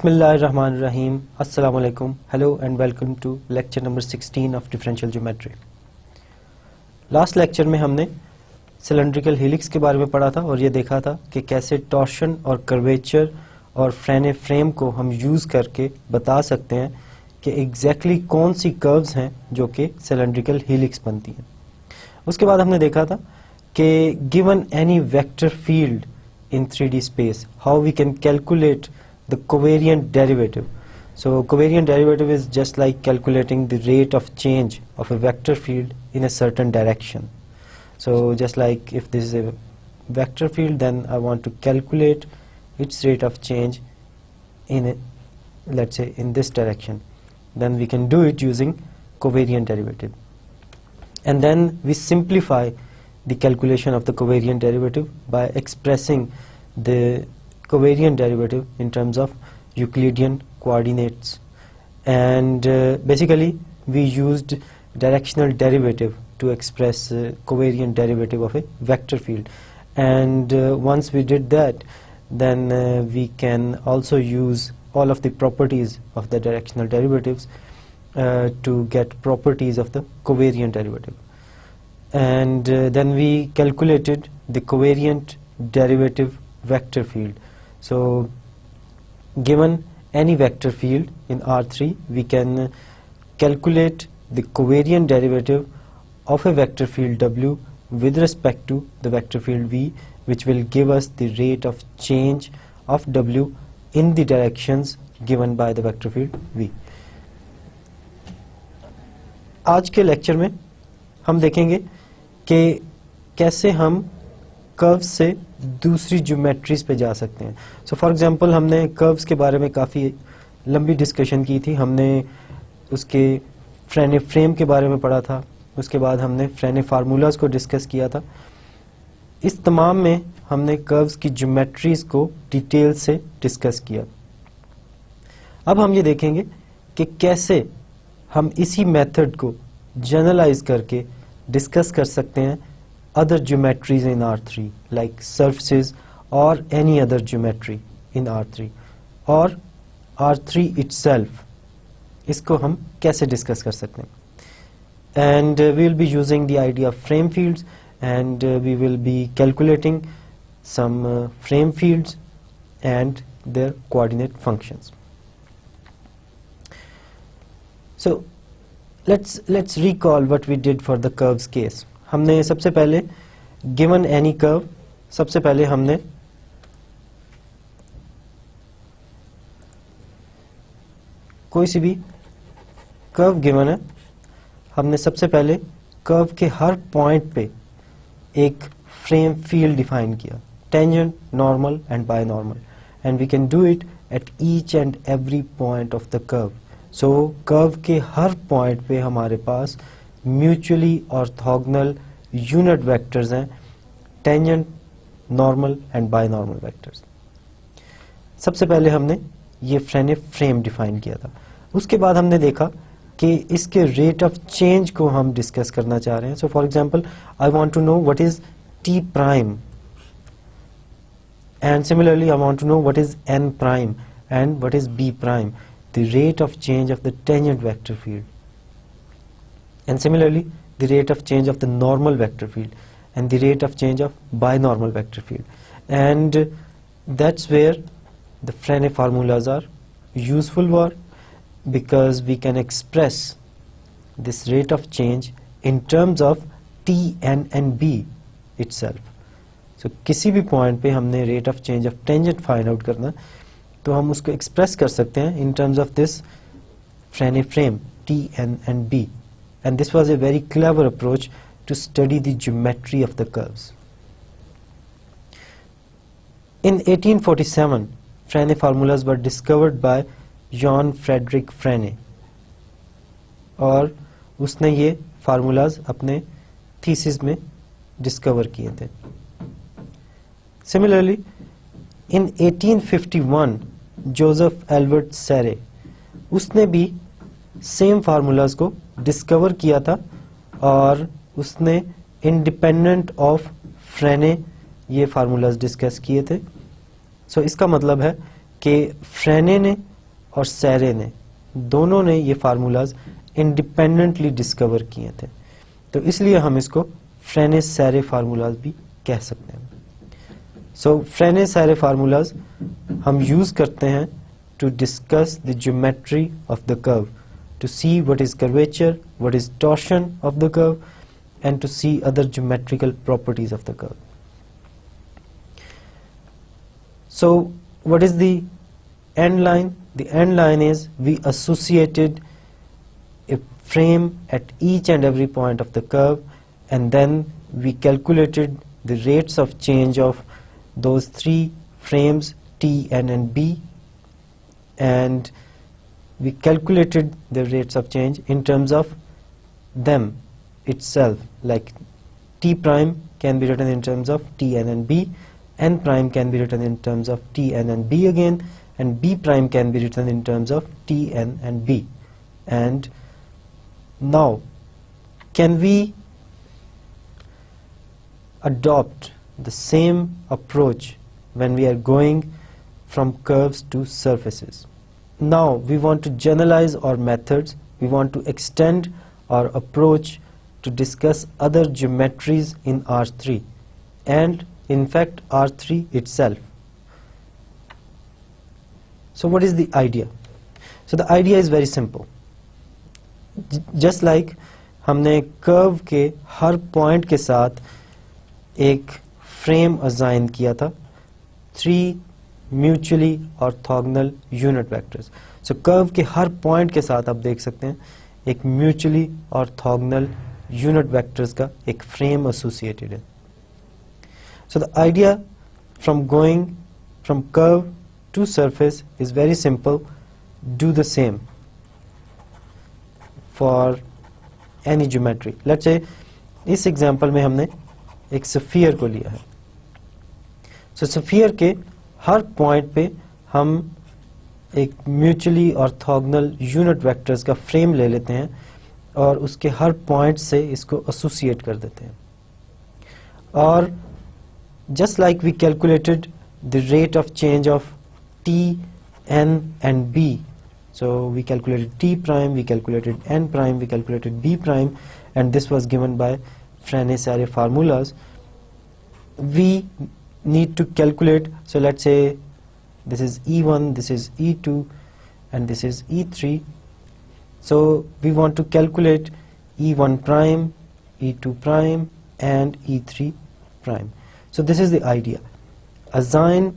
Bismillahirrahmanirrahim. Assalamu alaikum. Hello and welcome to lecture number 16 of differential geometry. Last lecture में हमने cylindrical helix के बारे में पढ़ा था और ये देखा था कि कैसे टॉर्शन और कर्वेचर और फ्रेने फ्रेम को हम यूज़ करके बता सकते हैं कि एग्जैक्टली कौन सी कर्व्स हैं जो कि सिलेंड्रिकल हेलिक्स बनती हैं। उसके बाद हमने देखा था कि given any vector field in 3D space, how we can calculate the covariant derivative. So covariant derivative is just like calculating the rate of change of a vector field in a certain direction. So just like if this is a vector field, then I want to calculate its rate of change in a, let's say in this direction, then we can do it using covariant derivative. And then we simplify the calculation of the covariant derivative by expressing the covariant derivative in terms of Euclidean coordinates. And basically we used directional derivative to express covariant derivative of a vector field. And once we did that, then we can also use all of the properties of the directional derivatives to get properties of the covariant derivative. And then we calculated the covariant derivative vector field. So given any vector field in R3, we can calculate the covariant derivative of a vector field W with respect to the vector field V, which will give us the rate of change of W in the directions given by the vector field V. आज के lecture में हम देखेंगे कि कैसे हम curves से दूसरी ज्योमेट्रीज पे जा सकते हैं। सो फॉर एग्जांपल हमने कर्व्स के बारे में काफ़ी लंबी डिस्कशन की थी। हमने उसके फ्रेने फ्रेम के बारे में पढ़ा था, उसके बाद हमने फ्रेने फार्मूलाज को डिस्कस किया था। इस तमाम में हमने कर्व्स की ज्योमेट्रीज को डिटेल से डिस्कस किया। अब हम ये देखेंगे कि कैसे हम इसी मेथड को जनरलाइज करके डिस्कस कर सकते हैं other geometries in R3 like surfaces or any other geometry in R3 or R3 itself. इसको हम कैसे डिस्कस कर सकते हैं। And we will be using the idea of frame fields and we will be calculating some frame fields and their coordinate functions. So let's recall what we did for the curves case. हमने सबसे पहले given any curve, सबसे पहले हमने कोई सी भी curve given है, हमने सबसे पहले कर्व के हर पॉइंट पे एक फ्रेम फील्ड डिफाइन किया, tangent, normal and binormal, and we can do it at each and every point of the curve. So curve के हर पॉइंट पे हमारे पास म्यूचुअली ऑर्थोगोनल यूनिट वेक्टर्स हैं, tangent, normal and binormal vectors. सबसे पहले हमने ये फ्रेने फ्रेम डिफाइन किया था. उसके बाद हमने देखा कि इसके रेट ऑफ चेंज को हम डिस्कस करना चाह रहे हैं. So for example I want to know what is T prime and similarly I want to know what is N prime and what is B prime, the rate of change of the tangent vector field. And similarly the rate of change of the normal vector field and the rate of change of binormal vector field. And that's where the Frene formulas are useful for, because we can express this rate of change in terms of t and b itself. So किसी भी point पे हमने rate of change of tangent find out करना, तो हम उसको express कर सकते हैं in terms of this Frene frame t and b. And this was a very clever approach to study the geometry of the curves. In 1847, Frene formulas were discovered by Johann Friedrich Frene. और उसने ये formulas अपने thesis में discover किए थे. Similarly, in 1851, Joseph Albert Serre, उसने भी same formulas को डिस्कवर किया था और उसने इंडिपेंडेंट ऑफ फ्रेने ये फार्मूलाज डिस्कस किए थे. सो इसका मतलब है कि फ्रेने ने और सैरे ने, दोनों ने ये फार्मूलाज इंडिपेंडेंटली डिस्कवर किए थे, तो इसलिए हम इसको फ्रेने-सैरे फार्मूलाज भी कह सकते हैं। सो फ्रेने-सैरे फार्मूलाज हम यूज करते हैं to discuss the geometry of the curve, to see what is curvature, what is torsion of the curve, and to see other geometrical properties of the curve. So what is the end line? The end line is we associated a frame at each and every point of the curve, and then we calculated the rates of change of those three frames T, N and B, and we calculated the rates of change in terms of them itself, like T prime can be written in terms of T, N and B, N prime can be written in terms of T, N and B again, and B prime can be written in terms of T, N and B. And now can we adopt the same approach when we are going from curves to surfaces? Now we want to generalize our methods, we want to extend our approach to discuss other geometries in R3 and in fact R3 itself. So what is the idea? So the idea is very simple. Just like हमने curve के हर point के साथ एक frame assign किया था, 3 mutually orthogonal unit vectors. सो curve के हर पॉइंट के साथ आप देख सकते हैं एक म्यूचुअली ऑर्थोगोनल यूनिट वेक्टर्स का एक फ्रेम एसोसिएटेड है। So the idea from going from curve to surface is very simple, do the same for any geometry. Let's say इस एग्जांपल में हमने एक स्फीयर को लिया है। सो स्फीयर के हर पॉइंट पे हम एक म्यूचुअली ऑर्थोगोनल यूनिट वेक्टर्स का फ्रेम ले लेते हैं और उसके हर पॉइंट से इसको एसोसिएट कर देते हैं। और just like we calculated the rate of change of T, N and B, so we calculated T prime, we calculated N prime, we calculated B prime, and this was given by Frenes-Sare formulas. We need to calculate, so let's say this is E1, this is E2 and this is E3. So we want to calculate E1 prime, E2 prime and E3 prime. So this is the idea. Assign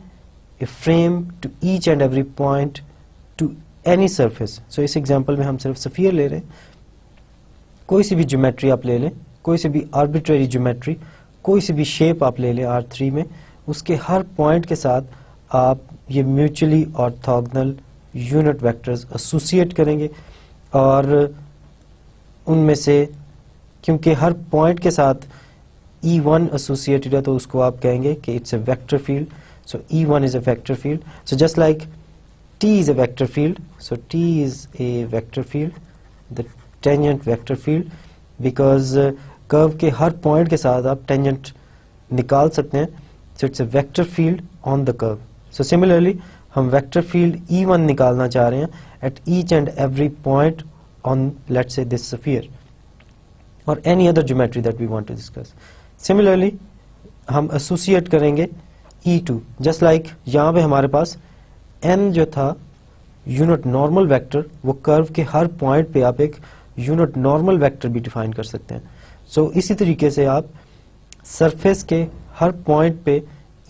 a frame to each and every point to any surface. So इस example में हम सिर्फ sphere ले रहे हैं। कोई सी भी geometry आप ले लें, कोई सी भी आर्बिट्रेरी ज्योमेट्री, कोई सी भी शेप आप ले लें R3 में, उसके हर पॉइंट के साथ आप ये mutually orthogonal unit vectors associate करेंगे और उनमें से क्योंकि हर पॉइंट के साथ E1 एसोसिएटेड है तो उसको आप कहेंगे कि it's a vector field. So E1 is a vector field. So just like T is a vector field, so T is a vector field, the tangent vector field, because curve के हर point के साथ आप tangent निकाल सकते हैं. So it's a vector field on the curve. So similarly हम vector field E1 निकालना चाह रहे हैं at each and every point on, let's say, this sphere or any other geometry that we want to discuss. Similarly हम associate करेंगे E2, just like यहाँ पे हमारे पास n जो था यूनिट नॉर्मल वेक्टर, वो कर्व के हर पॉइंट पे आप एक यूनिट नॉर्मल वेक्टर भी डिफाइन कर सकते हैं. सो इसी तरीके से आप सरफेस के हर पॉइंट पे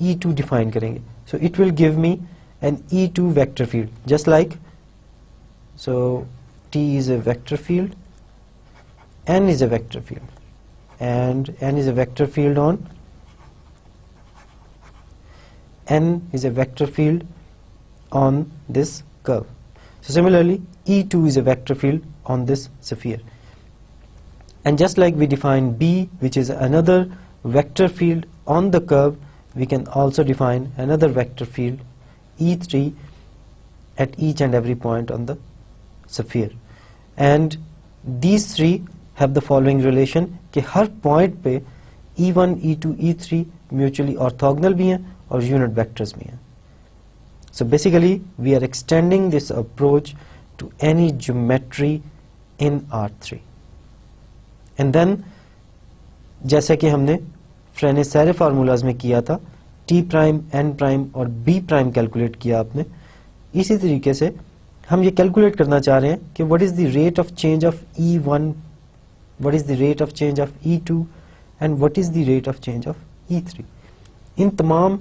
E2 डिफाइन करेंगे. So it will give me an E2 vector field, just like, so T is a vector field, N is a vector field, and N is a vector field on N is a vector field on this curve. So similarly E2 is a vector field on this sphere. And just like we define B, which is another vector field on the curve, we can also define another vector field E3 at each and every point on the sphere. And these three have the following relation कि हर point पे E1, E2, E3 mutually orthogonal भी हैं और unit vectors भी हैं. So basically we are extending this approach to any geometry in R3. And then जैसे कि हमने फ्रेनेस सारे फार्मूलाज में किया था, t प्राइम, n प्राइम और b प्राइम कैलकुलेट किया आपने, इसी तरीके से हम ये कैलकुलेट करना चाह रहे हैं कि what is the rate of change of E1, what is the rate of change of E2 and what is the rate of change of E3. इन तमाम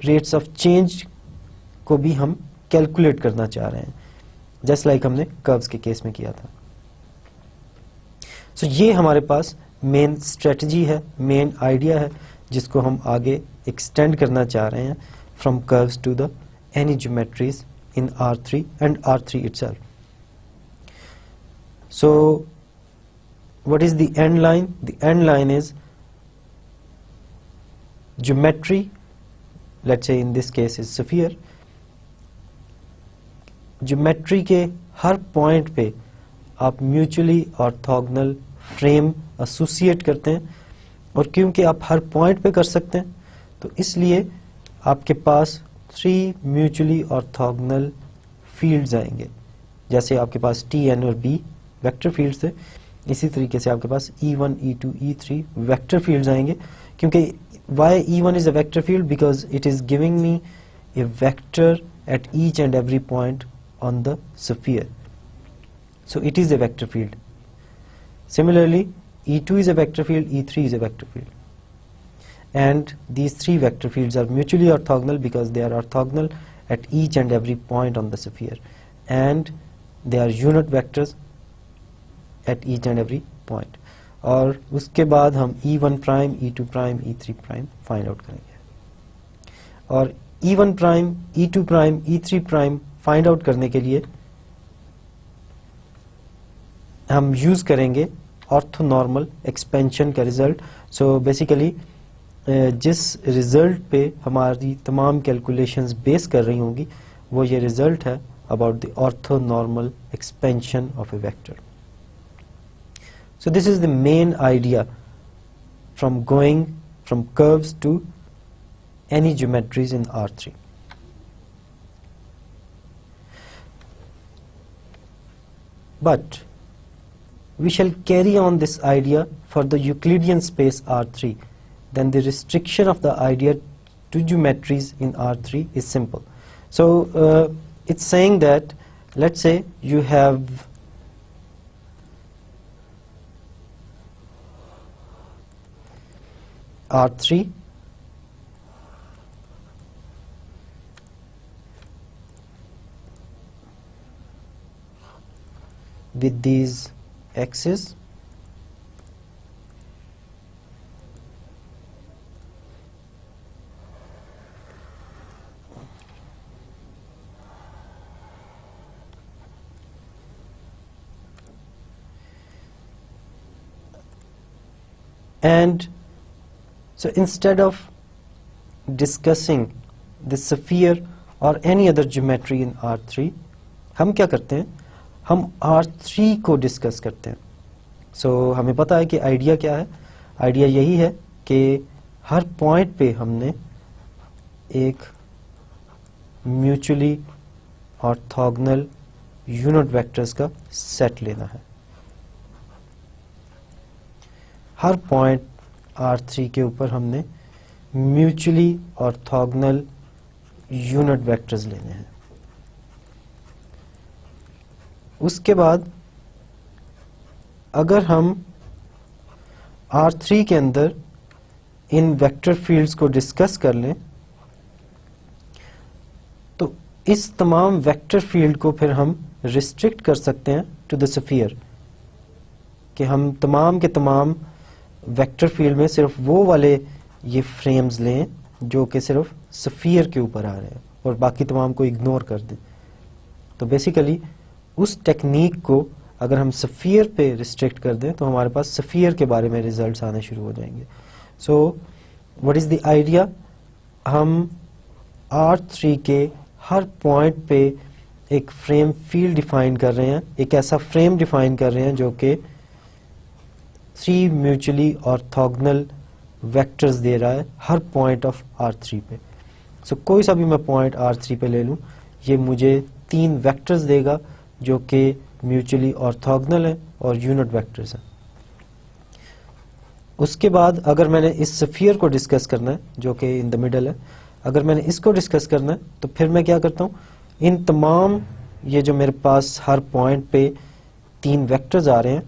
रेट्स ऑफ चेंज को भी हम कैलकुलेट करना चाह रहे हैं, जस्ट लाइक हमने curves के केस में किया था. सो ये हमारे पास मेन स्ट्रेटजी है, मेन आइडिया है, जिसको हम आगे एक्सटेंड करना चाह रहे हैं from curves to the any geometries in R3 and R3 itself. So what is the end line? The end line is geometry, let's say in this case is sphere. Geometry के हर point पे आप mutually orthogonal frame associate करते हैं, और क्योंकि आप हर point पे कर सकते हैं तो इसलिए आपके पास 3 म्यूचुअली ऑर्थोगोनल फील्ड्स आएंगे. जैसे आपके पास T, N और B वेक्टर फील्ड्स थे, इसी तरीके से आपके पास E1, E2, E3 vector fields आएंगे. क्योंकि why E1 is a vector field? Because it is giving me a vector at each and every point on the sphere. So it is a vector field. Similarly, E2 is a vector field, E3 is a vector field. And these 3 vector fields are mutually orthogonal because they are orthogonal at each and every point on the sphere, and they are unit vectors at each and every point. और उसके बाद हम E1 prime, E2 prime, E3 prime find out करेंगे. और E1 prime, E2 prime, E3 prime find out करने के लिए हम यूज करेंगे ऑर्थोनॉर्मल एक्सपेंशन का रिजल्ट. सो बेसिकली जिस रिजल्ट पे हमारी तमाम कैलकुलेशंस बेस कर रही होंगी वो ये रिजल्ट है about the orthonormal expansion of a vector. So this is the main idea from going from curves to any geometries in R3. But we shall carry on this idea for the Euclidean space R3. Then the restriction of the idea to geometries in R3 is simple. So it's saying that, let's say you have R3 with these axes and so instead of discussing the sphere or any other geometry in R3 हम क्या करते हैं, हम R3 को discuss करते हैं. सो हमें पता है कि आइडिया क्या है. आइडिया यही है कि हर पॉइंट पे हमने एक म्यूचुअली ऑर्थोगोनल यूनिट वेक्टर्स का सेट लेना है. हर पॉइंट R3 के ऊपर हमने म्यूचुअली ऑर्थोगोनल यूनिट वेक्टर्स लेने हैं. उसके बाद अगर हम R3 के अंदर इन वेक्टर फील्ड्स को डिस्कस कर लें तो इस तमाम वेक्टर फील्ड को फिर हम रिस्ट्रिक्ट कर सकते हैं टू द स्फीयर, कि हम तमाम के तमाम वेक्टर फील्ड में सिर्फ वो वाले ये फ्रेम्स लें जो कि सिर्फ स्फीयर के ऊपर आ रहे हैं और बाकी तमाम को इग्नोर कर दें. तो बेसिकली उस टेक्निक को अगर हम स्फीयर पे रिस्ट्रिक्ट कर दें तो हमारे पास स्फीयर के बारे में रिजल्ट्स आने शुरू हो जाएंगे. So what is the idea, हम R3 के हर पॉइंट पे एक फ्रेम फील्ड डिफाइन कर रहे हैं, एक ऐसा फ्रेम डिफाइन कर रहे हैं जो कि 3 म्यूचुअली ऑर्थोगोनल वेक्टर्स दे रहा है हर पॉइंट ऑफ R3 पे. सो कोई सा भी मैं पॉइंट R3 पे ले लूं, ये मुझे 3 वेक्टर्स देगा जो कि म्यूचुअली ऑर्थोगोनल है और यूनिट वेक्टर्स हैं। उसके बाद अगर मैंने इस स्फीयर को डिस्कस करना है जो कि इन द मिडल है, अगर मैंने इसको डिस्कस करना है तो फिर मैं क्या करता हूँ, इन तमाम ये जो मेरे पास हर पॉइंट पे 3 वेक्टर्स आ रहे हैं,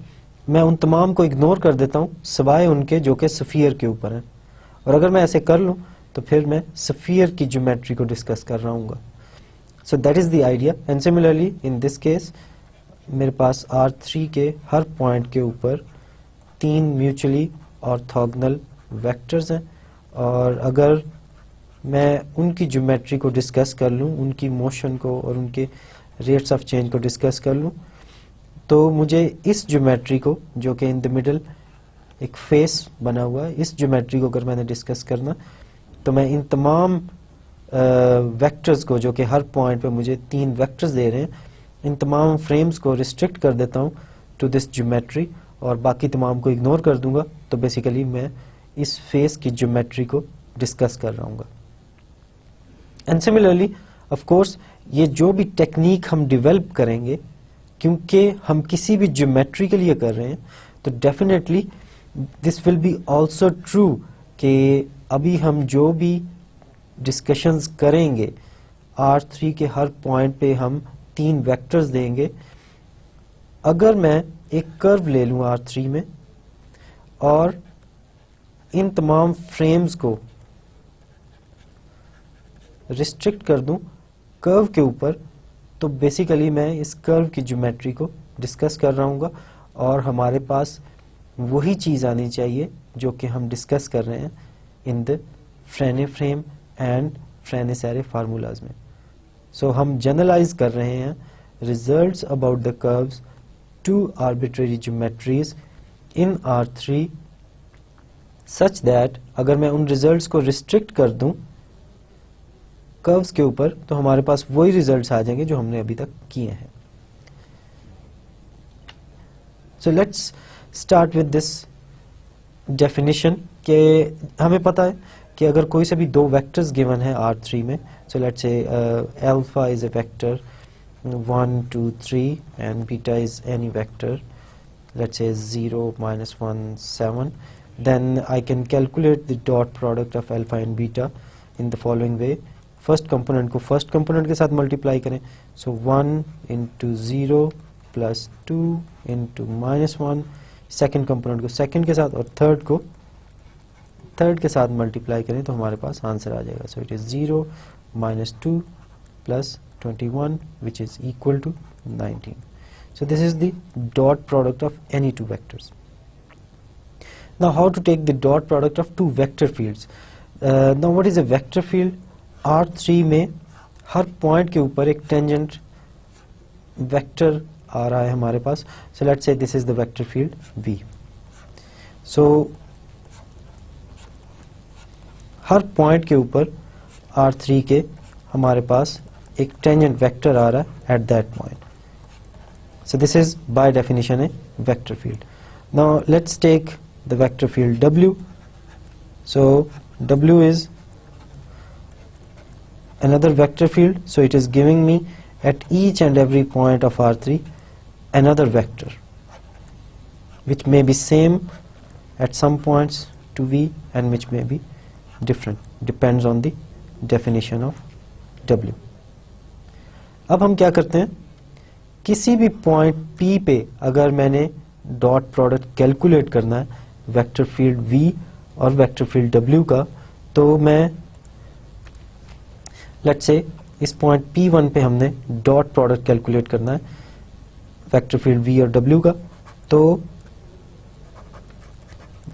मैं उन तमाम को इग्नोर कर देता हूँ सिवाय उनके जो कि स्फीयर के ऊपर हैं। और अगर मैं ऐसे कर लूँ तो फिर मैं स्फीयर की ज्योमेट्री को डिस्कस कर रहा हूँ। So that is the idea. And similarly in this case मेरे पास R3 के हर पॉइंट के ऊपर 3 म्यूचुअली ऑर्थोगोनल वेक्टर्स हैं, और अगर मैं उनकी ज्योमेट्री को डिस्कस कर लूँ, उनकी मोशन को और उनके रेट्स ऑफ चेंज को डिस्कस कर लूँ, तो मुझे इस ज्योमेट्री को जो कि इन द मिडल एक फेस बना हुआ है, इस ज्योमेट्री को अगर मैंने डिस्कस करना तो मैं इन तमाम वेक्टर्स को जो कि हर पॉइंट पे मुझे 3 वेक्टर्स दे रहे हैं, इन तमाम फ्रेम्स को रिस्ट्रिक्ट कर देता हूँ टू दिस ज्योमेट्री और बाकी तमाम को इग्नोर कर दूंगा। तो बेसिकली मैं इस फेस की ज्योमेट्री को डिस्कस कर रहा हूँ। एंड सिमिलरली ऑफ कोर्स ये जो भी टेक्निक हम डेवलप करेंगे, क्योंकि हम किसी भी ज्योमेट्री के लिए कर रहे हैं, तो definitely this will be also true कि अभी हम जो भी डिस्कशंस करेंगे R3 के हर पॉइंट पे हम 3 वेक्टर्स देंगे। अगर मैं एक कर्व ले लूं R3 में और इन तमाम फ्रेम्स को रिस्ट्रिक्ट कर दूं कर्व के ऊपर, तो बेसिकली मैं इस कर्व की ज्योमेट्री को डिस्कस कर रहा हूँ और हमारे पास वही चीज़ आनी चाहिए जो कि हम डिस्कस कर रहे हैं in the Frenet frame and Frenet एरे फार्मूलाज में। सो हम जनरलाइज कर रहे हैं results about the curves to arbitrary geometries in R3 such that अगर मैं उन रिजल्ट्स को रिस्ट्रिक्ट कर दूं कर्व्स के ऊपर, तो हमारे पास वही रिजल्ट्स आ जाएंगे जो हमने अभी तक किए हैं। So let's start with this definition के हमें पता है कि अगर कोई से भी 2 वेक्टर्स गिवन है R3 में, so let's say alpha is a vector 1 2 3 and beta is any vector, let's say 0 -1 7, then I can calculate the dot product of alpha and beta in the following way. First component को first component के साथ multiply करें, सो 1 into 0 plus 2 into -1, second component को second के साथ और third को third के साथ मल्टीप्लाई करें तो हमारे पास आंसर आ जाएगा। So it is 0 -2 plus 21 which is equal to 19. So this is the dot product of any 2 vectors. Now how to take the dot product of 2 vector fields? Now what is a vector field? R3 में हर point के ऊपर एक tangent vector आ रहा है हमारे पास। So let's say this is the vector field V. So her point के ऊपर R3 के हमारे पास एक टेंजेंट वेक्टर आ रहा है at that point. So this is by definition a vector field. Now let's take the vector field W. So W is another vector field, so it is giving me at each and every point of R3 another vector which may be same at some points to V and which may be different, depends on the definition of W. अब हम क्या करते हैं, किसी भी point P पे अगर मैंने डॉट प्रोडक्ट कैलकुलेट करना है वेक्टर फील्ड V और वेक्टर फील्ड W का, तो मैं लेट्स से इस पॉइंट P1 पे हमने डॉट प्रोडक्ट कैलकुलेट करना है वेक्टर फील्ड V और W का, तो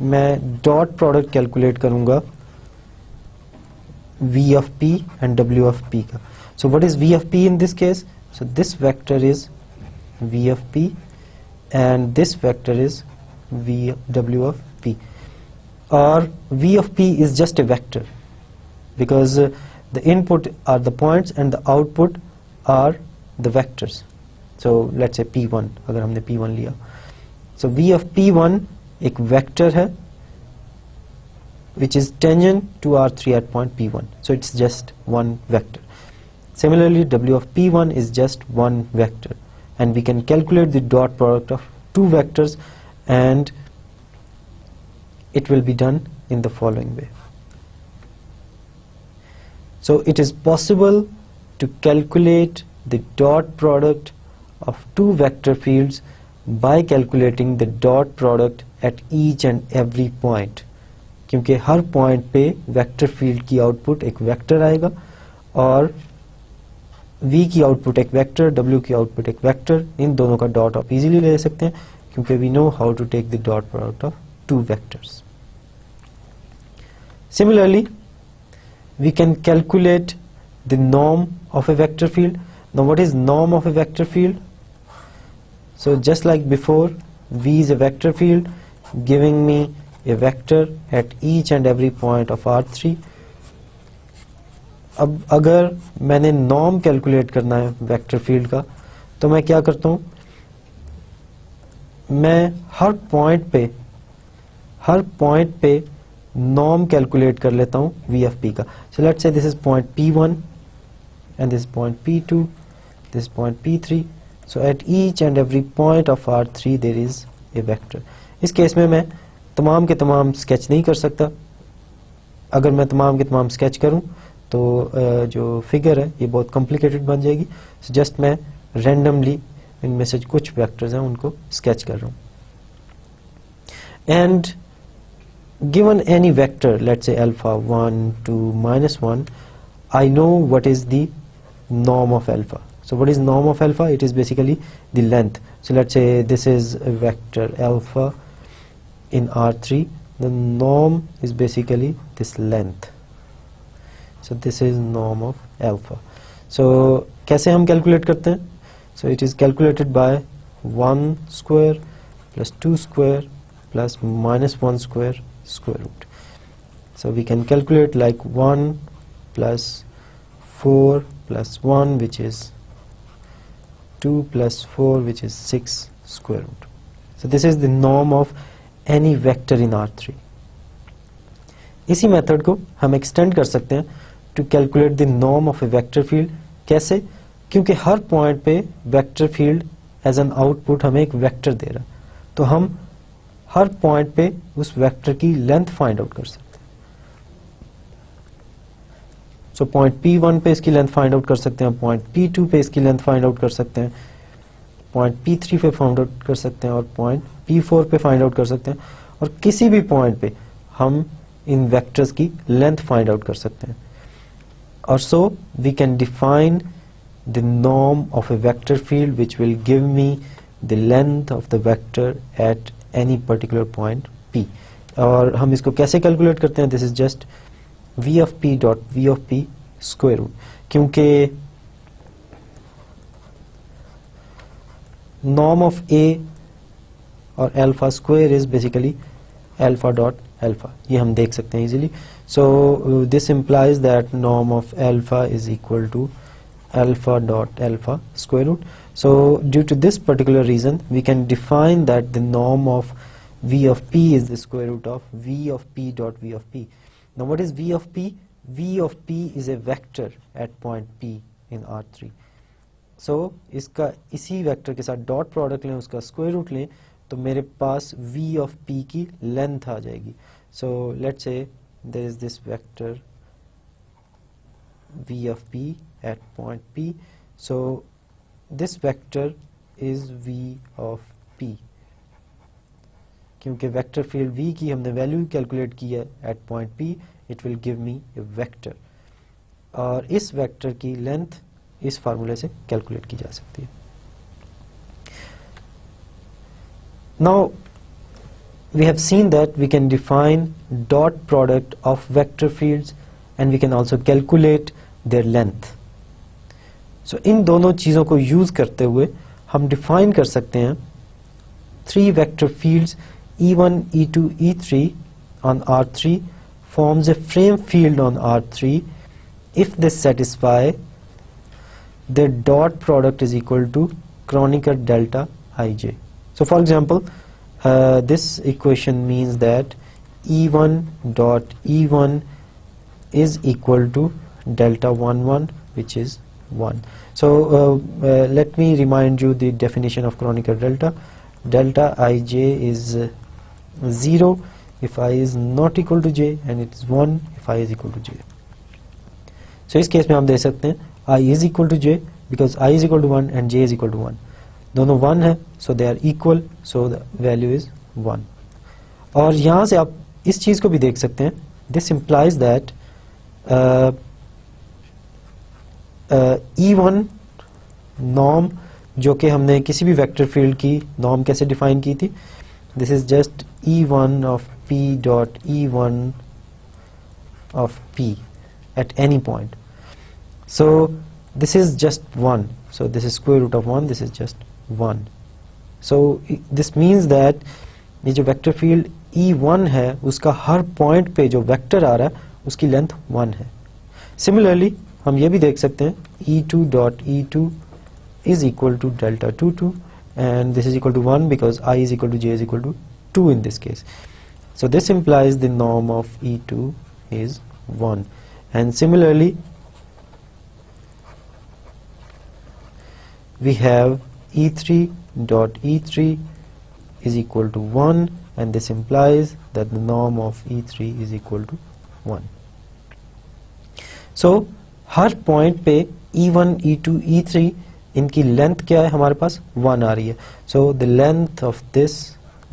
मैं डॉट प्रोडक्ट कैलकुलेट करूंगा V of P and W of P का। So what is V of P in this case? So this vector is V of P and this vector is W of P, or V of P is just a vector because the input are the points and the output are the vectors. So let's say P1, अगर हमने P1 लिया, so V of P1 एक vector है which is tangent to R3 at point P1. So it's just one vector. Similarly, W of P1 is just one vector, and we can calculate the dot product of two vectors, and it will be done in the following way. So it is possible to calculate the dot product of two vector fields by calculating the dot product at each and every point, क्योंकि हर point पे vector field की output एक vector आएगा और v की output एक vector, w की आउटपुट एक वेक्टर, इन दोनों का डॉट आप इजीली ले सकते हैं क्योंकि we know how to take the dot product of two vectors. Similarly, we can calculate the norm of a vector field. Now what is norm of a vector field? So just like before, V is a vector field giving me a vector at each and every point of R3. अब अगर मैंने norm calculate करना है vector field का, तो मैं क्या करता हूँ, मैं हर पॉइंट पे नॉर्म कैलकुलेट कर लेता हूँ V of P का. So let's say this is point P1 and this is point P2, this is point P3. So at each and every point of R3 there is a vector. इस case में मैं तमाम के तमाम sketch नहीं कर सकता. अगर मैं तमाम के तमाम स्केच करूं तो जो फिगर है ये बहुत कॉम्प्लिकेटेड बन जाएगी. So जस्ट मैं रैंडमली इनमें से कुछ वेक्टर्स हैं उनको स्केच कर रहा हूं. And given any vector, let's say alpha 1 to -1, I know what is the norm of alpha. So what is norm of alpha? It is basically the length. So let's say this is a vector alpha in R3. The norm is basically this length. So this is norm of alpha. So कैसे हम calculate करते हैं? So it is calculated by 1 square plus 2 square plus -1 square square root. So we can calculate like 1 plus 4 plus 1, which is 2 plus 4, which is 6 square root. So this is the norm of any vector in R3. इसी method को हम extend कर सकते हैं to calculate the norm of a vector field. कैसे? क्योंकि हर point पे vector field as an output हमें एक वेक्टर दे रहा है, तो हम हर पॉइंट पे उस वेक्टर की लेंथ फाइंड आउट कर सकते हैं. सो पॉइंट P1 पे इसकी लेंथ फाइंड आउट कर सकते हैं, पॉइंट P2 पे इसकी लेंथ फाइंड आउट कर सकते हैं, पॉइंट P3 पे फाइंड आउट कर सकते हैं और पॉइंट P4 पे फाइंड आउट कर सकते हैं, और किसी भी पॉइंट पे हम इन वेक्टर्स की लेंथ फाइंड आउट कर सकते हैं. और so we can define the norm of a vector field which will give me the length of the vector at any particular point P. और हम इसको कैसे कैलकुलेट करते हैं? This is just V of P dot V of P square root. क्योंकि norm of A और alpha square is basically alpha dot alpha. ये हम देख सकते हैं easily. So this implies that norm of alpha is equal to alpha dot alpha square root. So due to this particular reason, we can define that the norm of V of P is the square root of V of P dot V of P. Now what is V of P? V of P is a vector at point P in R3. So इसका इसी vector के साथ dot product लें, उसका square root लें, तो मेरे पास V of P की लेंथ आ जाएगी. So let's say there is this vector V of P at point P. So this vector is V of P. क्योंकि वेक्टर फील्ड V की हमने वैल्यू कैलकुलेट की है at point P, it will give me a vector, और इस vector की length इस फार्मूले से कैलकुलेट की जा सकती है. Now we have seen that we can define dot product of vector fields and we can also calculate their length. So इन दोनों चीजों को यूज करते हुए हम डिफाइन कर सकते हैं 3 vector fields E1, E2, E3 on R3 forms a frame field on R3 if they satisfy their dot product is equal to Kronecker delta Ij. So for example, this equation means that E1 dot E1 is equal to delta 1 1, which is 1. So let me remind you the definition of Kronecker delta. Delta ij is 0 if I is not equal to j, and it is 1 if I is equal to j. So इस case में हम दे सकते हैं I is equal to j because I is equal to 1 and j is equal to 1. दोनों 1 है, so they are equal, so the value is 1. और यहाँ से आप इस चीज़ को भी देख सकते हैं. This implies that E1 norm जो कि हमने किसी भी वेक्टर फील्ड की नॉर्म कैसे डिफाइन की थी, this is just E1 of P dot E1 of P at any point. So this is just 1, so this is square root of 1, this is just 1. So this means that ये जो vector field E1 है उसका हर point पे जो vector आ रहा है उसकी length 1 है. सिमिलरली हम ये भी देख सकते हैं E2 dot E2 is equal to delta 2 2, and this is equal to 1 because I is equal to j is equal to 2 in this case. So this implies the norm of E2 is 1, and similarly we have E3 dot E3 is equal to 1, and this implies that the norm of E3 is equal to 1. So her point पे E1 E2 E3 इनकी length क्या है हमारे पास 1 आ रही है. So the length of this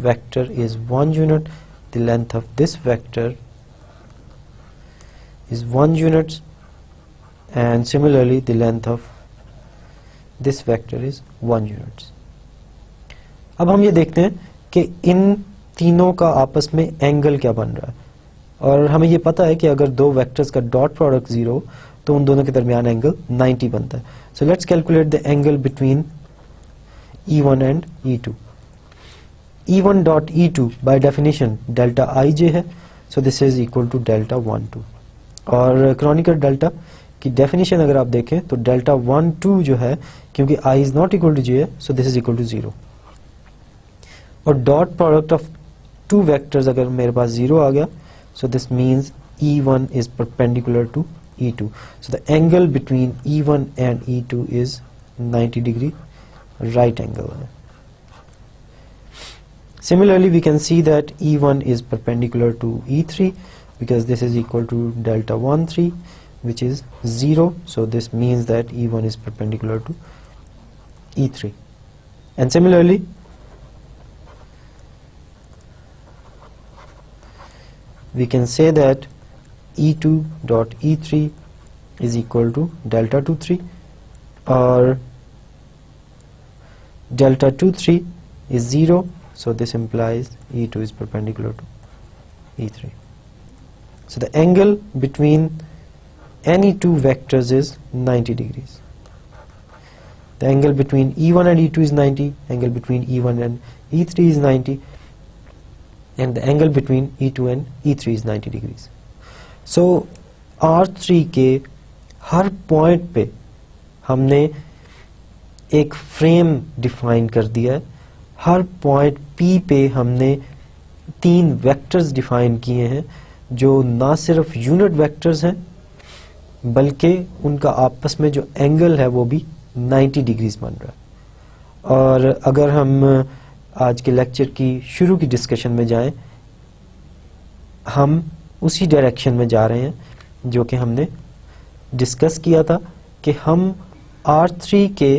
vector is 1 unit, the length of this vector is 1 unit, and similarly the length of this vector is 1 unit. अब हम ये देखते हैं कि इन तीनों का आपस में एंगल क्या बन रहा है, और हमें ये पता है कि अगर दो वेक्टर्स का डॉट प्रोडक्ट 0 तो उन दोनों के दरमियान एंगल 90 बनता है. So let's calculate the angle between E1 and E2. E1 dot E2 by definition delta ij है, so this is equal to delta 1 2. और क्रोनिकर डेल्टा की डेफिनेशन अगर आप देखें तो डेल्टा 1 2 जो है, क्योंकि I is not equal to j है, so this is equal to 0. और dot product of two vectors अगर मेरे पास 0 आ गया, so this means E1 is perpendicular to E2. So the angle between E1 and E2 is 90 degree right angle. Similarly, we can see that E1 is perpendicular to E3 because this is equal to delta 1 3, which is 0. So this means that E1 is perpendicular to E3. And similarly, we can say that E2 dot E3 is equal to delta 2 3, or delta 2 3 is 0, so this implies E2 is perpendicular to E3. So the angle between any two vectors is 90 degrees. The angle between E1 and E2 is 90, angle between E1 and E3 is 90, and the angle between E2 and E3 is 90 degrees. So R3 के हर point पे हमने एक frame define कर दिया है. हर point P पे हमने 3 वेक्टर्स डिफाइन किए हैं जो ना सिर्फ यूनिट वेक्टर्स हैं बल्कि उनका आपस में जो एंगल है वो भी 90 डिग्रीज बन रहा है. और अगर हम आज के लेक्चर की शुरू की डिस्कशन में जाएं, हम उसी डायरेक्शन में जा रहे हैं जो कि हमने डिस्कस किया था कि हम R3 के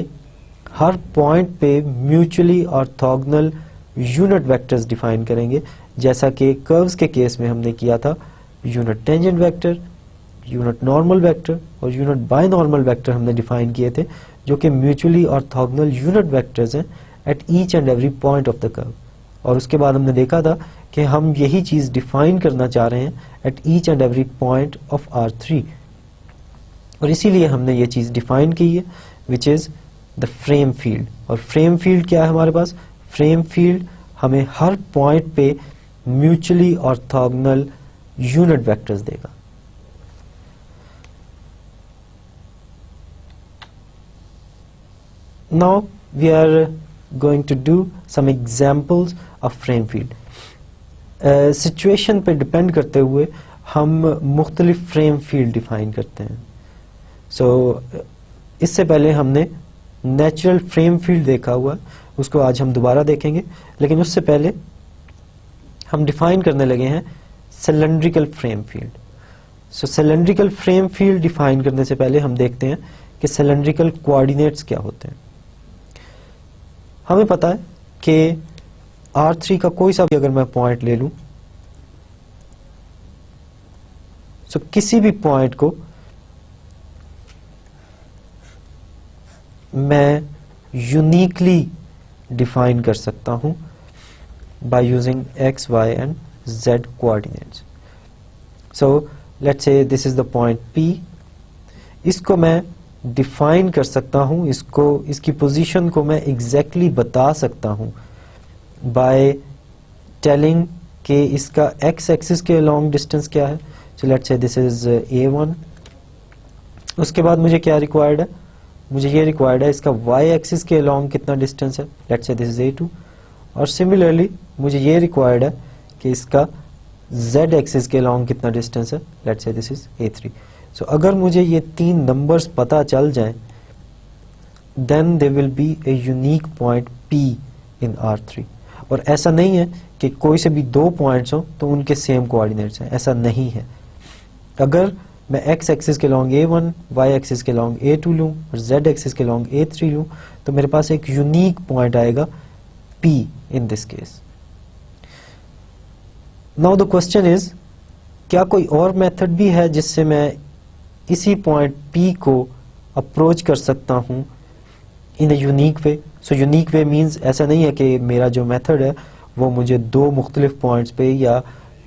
हर पॉइंट पे mutually orthogonal unit vectors define करेंगे, जैसा कि कर्व्स के केस में हमने किया था. Unit tangent vector, unit normal vector और यूनिट बायनॉर्मल वेक्टर हमने डिफाइन किए थे जो कि म्यूचुअली ऑर्थोगोनल यूनिट वेक्टर्स हैं at each and every point of the curve. और उसके बाद हमने देखा था कि हम यही चीज डिफाइन करना चाह रहे हैं at each and every point of R3, और इसीलिए हमने ये चीज डिफाइन की है which is the frame field. और फ्रेम फील्ड क्या है हमारे पास? फ्रेम फील्ड हमें हर पॉइंट पे म्यूचुअली ऑर्थोगोनल यूनिट वेक्टर्स देगा. Now we are going to do some examples of frame field. Situation पे डिपेंड करते हुए हम मुख्तलिफ फ्रेम फील्ड डिफाइन करते हैं। सो इससे पहले हमने नेचुरल फ्रेम फील्ड देखा हुआ, उसको आज हम दोबारा देखेंगे, लेकिन उससे पहले हम डिफाइन करने लगे हैं सिलेंड्रिकल फ्रेम फील्ड। सो सिलेंड्रिकल फ्रेम फील्ड डिफाइन करने से पहले हम देखते हैं कि सिलेंड्रिकल कोऑर्डिनेट्स क्या होते हैं। हमें पता है कि R3 का कोई सा भी अगर मैं पॉइंट ले लूं, सो किसी भी पॉइंट को मैं यूनिकली डिफाइन कर सकता हूं by using x, y and z coordinates. So let's say this is the point P. इसको मैं डिफाइन कर सकता हूं, इसकी पोजीशन को मैं एग्जैक्टली बता सकता हूं by telling कि इसका x एक्सिस के लॉन्ग डिस्टेंस क्या है. So let's say this is A1. उसके बाद मुझे क्या रिक्वायर्ड है, मुझे ये रिक्वायर्ड है इसका y एक्सिस के लॉन्ग कितना डिस्टेंस है, let's say this is A2. और सिमिलरली मुझे ये रिक्वायर्ड है कि इसका z एक्सिस के लॉन्ग कितना डिस्टेंस है, let's say this is A3. So अगर मुझे ये तीन नंबर्स पता चल जाएं, then they will be a unique point P in R3. और ऐसा नहीं है कि कोई से भी दो पॉइंट्स हो तो उनके सेम कोऑर्डिनेट्स हैं, ऐसा नहीं है. अगर मैं x एक्सिस के लॉन्ग A1, y एक्सिस के लॉन्ग A2 लूं और z एक्सिस के लॉन्ग A3 लूं, तो मेरे पास एक यूनिक पॉइंट आएगा P in this case. Now the question is, क्या कोई और मेथड भी है जिससे मैं इसी पॉइंट P को अप्रोच कर सकता हूं in a unique way. So unique way means ऐसा नहीं है कि मेरा जो मेथड है वो मुझे दो मुख्तलिफ पॉइंट्स पे या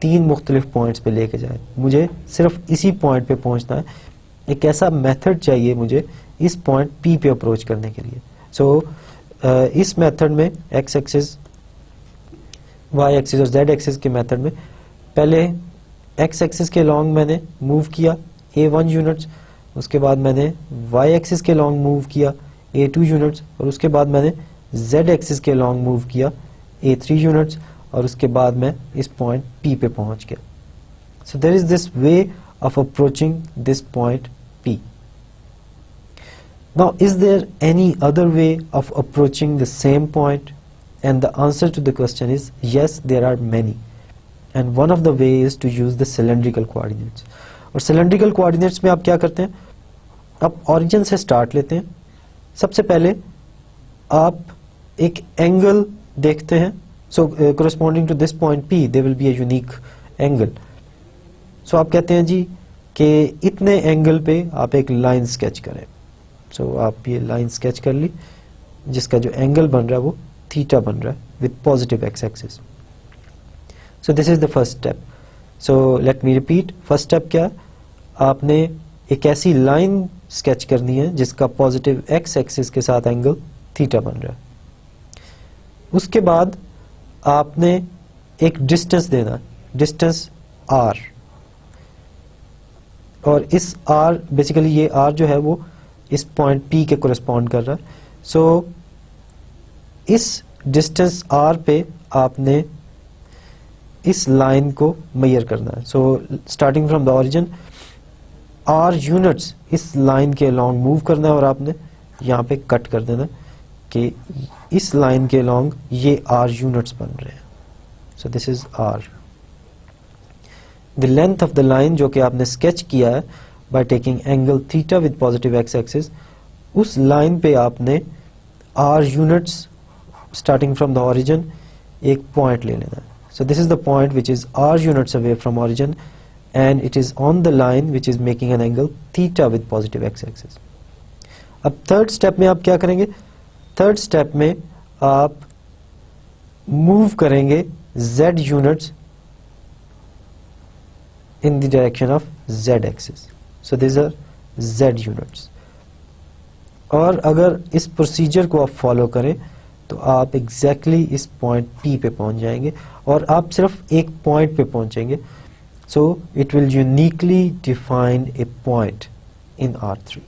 तीन मुख्तलिफ पॉइंट्स पे लेके जाए, मुझे सिर्फ इसी पॉइंट पे पहुंचना है. एक ऐसा मेथड चाहिए मुझे इस पॉइंट P पे अप्रोच करने के लिए. सो इस मेथड में x एक्सिस, y एक्सिस और z एक्सिस के मेथड में पहले x एक्सिस के लॉन्ग मैंने मूव किया A1 यूनिट्स, उसके बाद मैंने y एक्सिस के लॉन्ग मूव किया A2 यूनिट्स, और उसके बाद मैंने z एक्सिस के लॉन्ग मूव किया A3 यूनिट्स, और उसके बाद मैं इस पॉइंट P पे पहुंच गया. So there is this way of approaching this point P. Now, is there any other way of approaching the same point? And the answer to the question is yes, there are many. And one of the ways is to use the cylindrical coordinates. और cylindrical coordinates में आप क्या करते हैं, आप origin से start लेते हैं. सबसे पहले आप एक angle देखते हैं. So corresponding to this point P, there will be a unique angle. So आप कहते हैं जी कि इतने angle पे आप एक line sketch करें. सो आप ये लाइन स्केच कर ली जिसका जो एंगल बन रहा है वो थीटा बन रहा है with positive x axis. So this is the first step. So let me repeat. First step क्या है, आपने एक ऐसी लाइन स्केच करनी है जिसका पॉजिटिव एक्स एक्सिस के साथ एंगल थीटा बन रहा है. उसके बाद आपने एक डिस्टेंस देना, डिस्टेंस r, और इस r बेसिकली ये r जो है वो इस पॉइंट P के कोरेस्पॉन्ड कर रहा है. सो इस डिस्टेंस R पे आपने इस लाइन को मेजर करना है. So starting from the origin R units इस लाइन के लॉन्ग मूव करना है और आपने यहाँ पे कट कर देना कि इस लाइन के लॉन्ग ये R यूनिट्स बन रहे हैं. So this is R. The length of the line जो कि आपने स्केच किया है by taking angle theta with positive x axis, उस लाइन पे आपने r units starting from the origin एक पॉइंट ले लेना है. So this is the point which is r units away from origin and it is on the line which is making an angle theta with positive x axis. अब third step में आप क्या करेंगे, third step में आप move करेंगे z units in the direction of z axis. So these are z units. और अगर इस प्रोसीजर को आप फॉलो करें तो आप एग्जैक्टली इस पॉइंट P पे पहुंच जाएंगे और आप सिर्फ एक पॉइंट पे पहुंचेंगे. सो it will uniquely define a point in R3.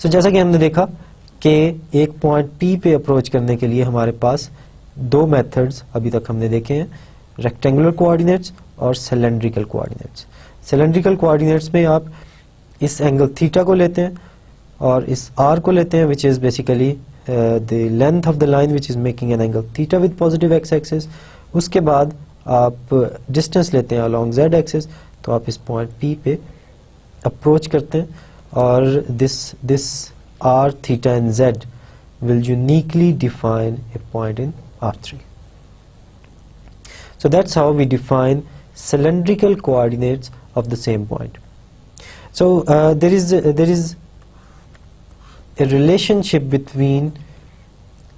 सो जैसा कि हमने देखा कि एक पॉइंट P पे अप्रोच करने के लिए हमारे पास दो मेथड्स अभी तक हमने देखे हैं, रेक्टेंगुलर कोऑर्डिनेट्स और सिलेंड्रिकल कोऑर्डिनेट्स। सिलेंड्रिकल कोऑर्डिनेट्स में आप इस एंगल थीटा को लेते हैं और इस आर को लेते हैं, which is basically the length of the line which is making an angle theta with positive x axis. उसके बाद आप डिस्टेंस लेते हैं अलोंग जेड एक्सिस, तो आप इस पॉइंट पी पे अप्रोच करते हैं और this r theta and z will uniquely define a point in R3. So that's how we define cylindrical coordinates of the same point. So there is a relationship between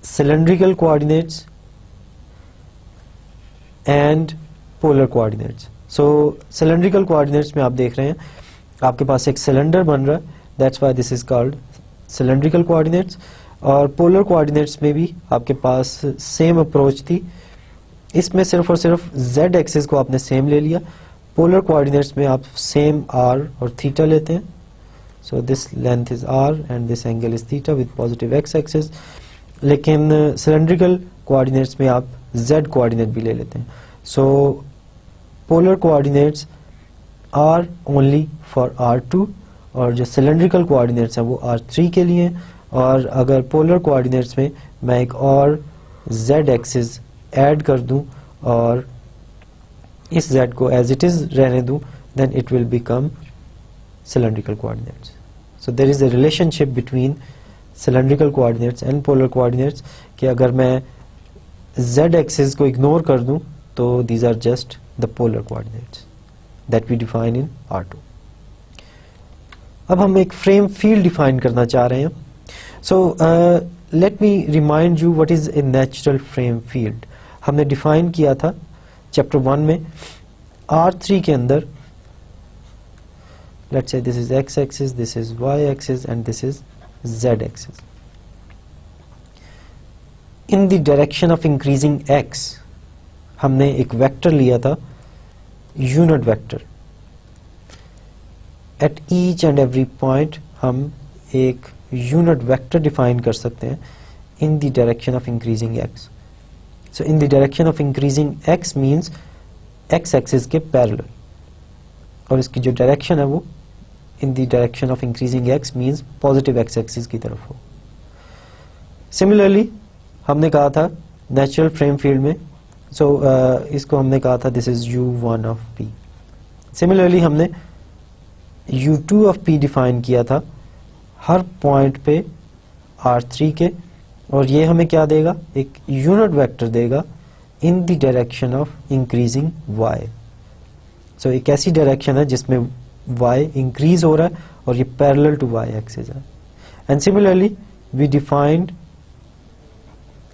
cylindrical coordinates and polar coordinates. So cylindrical coordinates में आप देख रहे हैं आपके पास एक cylinder बन रहा है, that's why this is called cylindrical coordinates. और पोलर कोऑर्डिनेट्स में भी आपके पास सेम अप्रोच थी, इसमें सिर्फ और सिर्फ z एक्सिस को आपने सेम ले लिया। पोलर कोऑर्डिनेट्स में आप सेम r और थीटा लेते हैं, so this length is r and this angle is theta with positive x axis. लेकिन सिलेंड्रिकल कोऑर्डिनेट्स में आप z कोऑर्डिनेट भी ले लेते हैं। So polar coordinates are only for r2 और जो सिलेंड्रिकल कोऑर्डिनेट्स हैं वो r3 के लिए हैं। और अगर पोलर कोऑर्डिनेट्स में मैं एक और z एक्सिस ऐड कर दूं और इस z को एज इट इज रहने दूं, then it will become cylindrical coordinates. So there is a relationship between cylindrical coordinates and polar coordinates कि अगर मैं z एक्सिस को इग्नोर कर दूं तो these are just the polar coordinates that we define in R2. अब हम एक फ्रेम फील्ड डिफाइन करना चाह रहे हैं। So let me remind you what is a natural frame field. हमने डिफाइन किया था चैप्टर 1 में R3 के अंदर, let's say this is x axis, this is y axis and this is z axis. In the direction of increasing x हमने एक vector लिया था, unit vector. At each and every point हम एक unit vector define कर सकते हैं in the direction of increasing x. So in the direction of increasing x means x axis के parallel, और इसकी जो डायरेक्शन है वो in the direction of increasing x means positive x axis की तरफ हो। Similarly हमने कहा था नेचुरल फ्रेम फील्ड में, इसको हमने कहा था this is u1 of p. Similarly हमने u2 of p डिफाइन किया था हर पॉइंट पे R3 के, और ये हमें क्या देगा, एक यूनिट वेक्टर देगा इन the direction of increasing y. सो एक ऐसी डायरेक्शन है जिसमें y इंक्रीज हो रहा है और ये पैरेलल टू y एक्सिस है। And similarly we defined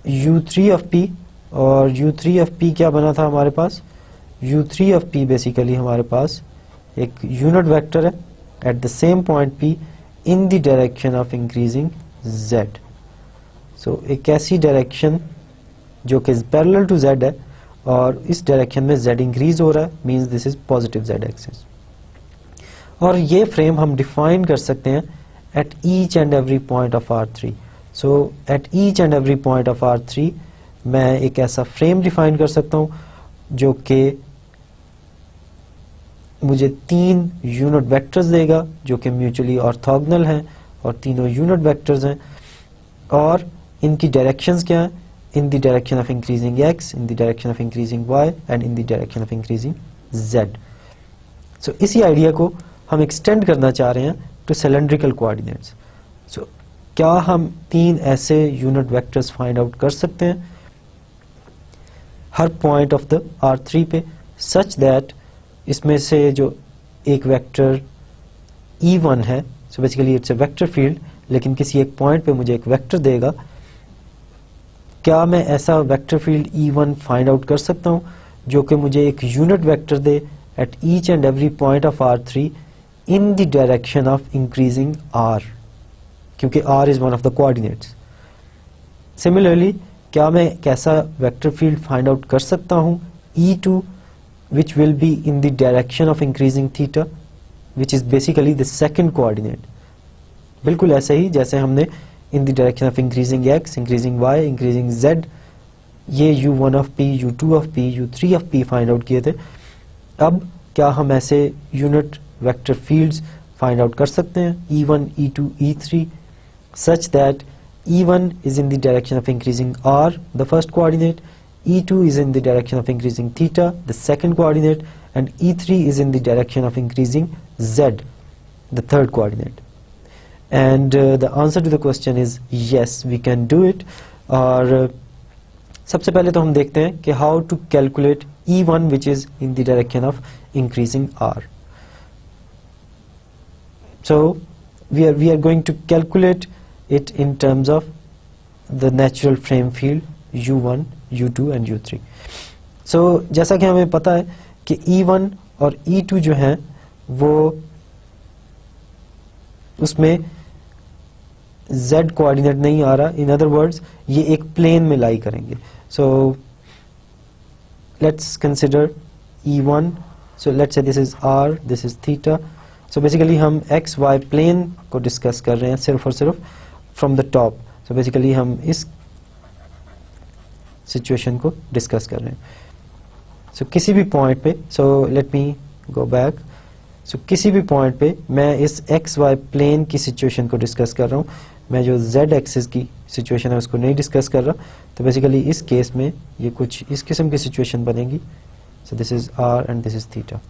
u3 of p, और u3 ऑफ p क्या बना था हमारे पास, u3 ऑफ p बेसिकली हमारे पास एक यूनिट वेक्टर है at the same point p in the direction of increasing z. So एक ऐसी डायरेक्शन जो कि पैरेलल टू z है और इस डायरेक्शन में z इंक्रीज हो रहा है, means this is positive z axis. और ये फ्रेम हम डिफाइन कर सकते हैं eight each and every point of R3. So eight each and every point of R3 मैं एक ऐसा फ्रेम डिफाइन कर सकता हूं जो कि मुझे 3 यूनिट वेक्टर्स देगा जो कि म्यूचुअली ऑर्थोगोनल हैं और तीनों यूनिट वेक्टर्स हैं, और इनकी डायरेक्शंस क्या हैं, in the direction of increasing x, in the direction of increasing y and in the direction of increasing z. सो इसी आइडिया को हम एक्सटेंड करना चाह रहे हैं टू सिलेंड्रिकल कोऑर्डिनेट्स. सो क्या हम 3 ऐसे यूनिट वेक्टर्स फाइंड आउट कर सकते हैं हर पॉइंट ऑफ द R3 पे, सच दैट इसमें से जो एक वेक्टर E1 है, so basically it's a vector field, लेकिन किसी एक पॉइंट पे मुझे एक वेक्टर देगा, क्या मैं ऐसा vector field E1 find out कर सकता हूं जो कि मुझे एक unit vector they eight each and every point of R3 in the direction of increasing R, क्योंकि R is one of the coordinates. Similarly क्या मैं एक ऐसा वेक्टर फील्ड फाइंड आउट कर सकता हूं E2 which will be in the direction of increasing theta, which is basically the second coordinate. बिल्कुल ऐसे ही जैसे हमने in the direction of increasing x, increasing y, increasing z ये u1 of p, u2 of p, u3 of p find out किए थे। अब क्या हम ऐसे unit vector fields find out कर सकते हैं e1, e2, e3 such that e1 is in the direction of increasing r, the first coordinate, e2 is in the direction of increasing theta, the second coordinate, and e3 is in the direction of increasing z, the third coordinate. And the answer to the question is yes, we can do it. और सबसे पहले तो हम देखते हैं कि how to calculate e1 which is in the direction of increasing r. So we are going to calculate it in terms of the natural frame field u1, u2 and u3. So जैसा कि हमें पता है कि e1 और e2 जो हैं वो उसमें z कोऑर्डिनेट नहीं आ रहा, इन अदर वर्ड्स ये एक प्लेन में लाई करेंगे. So let's consider e1. So let's say this is r, this is theta. So basically हम एक्स वाई प्लेन को डिस्कस कर रहे हैं सिर्फ और सिर्फ from the top. So basically हम इस सिचुएशन को डिस्कस कर रहे हैं. सो किसी भी पॉइंट पे, so let me go back. सो किसी भी पॉइंट पे मैं इस एक्स वाई प्लेन की सिचुएशन को डिस्कस कर रहा हूँ, मैं जो जेड एक्सिस की सिचुएशन है उसको नहीं डिस्कस कर रहा. तो बेसिकली इस केस में ये कुछ इस किस्म की सिचुएशन बनेगी. So this is r and this is theta.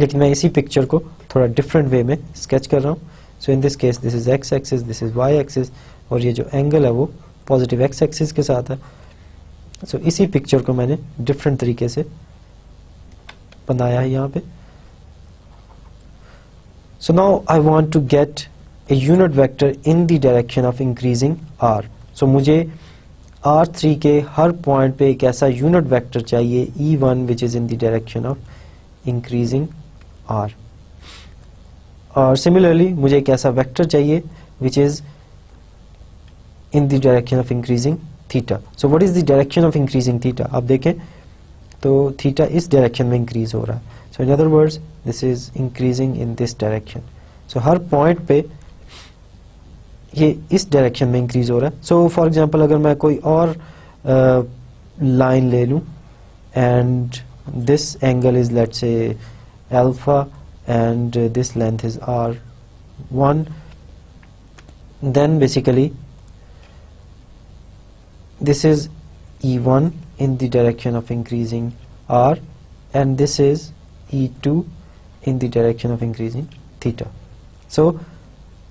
लेकिन मैं इसी पिक्चर को थोड़ा डिफरेंट वे में स्केच कर रहा हूँ. So in this case this is X axis, this is Y axis, और ये जो एंगल है वो पॉजिटिव एक्स एक्सिस के साथ है. सो इसी पिक्चर को मैंने डिफरेंट तरीके से बनाया है यहाँ पे. So now I want to get a unit vector in the direction of increasing r. So मुझे r3 के हर पॉइंट पे एक ऐसा यूनिट वेक्टर चाहिए e1 which is in the direction of increasing r. और similarly मुझे एक ऐसा वेक्टर चाहिए which is in the direction of increasing theta. So what is the direction of increasing theta? आप देखें तो theta इस डायरेक्शन में इंक्रीज हो रहा है. So in other words, this is increasing in this direction. So her point पे ये इस डायरेक्शन में इंक्रीज हो रहा है. So for example अगर मैं कोई और लाइन ले लूं and this angle is let's say alpha and this length is r1, then basically this is e1 in the direction of increasing r and this is e2 in the direction of increasing theta. So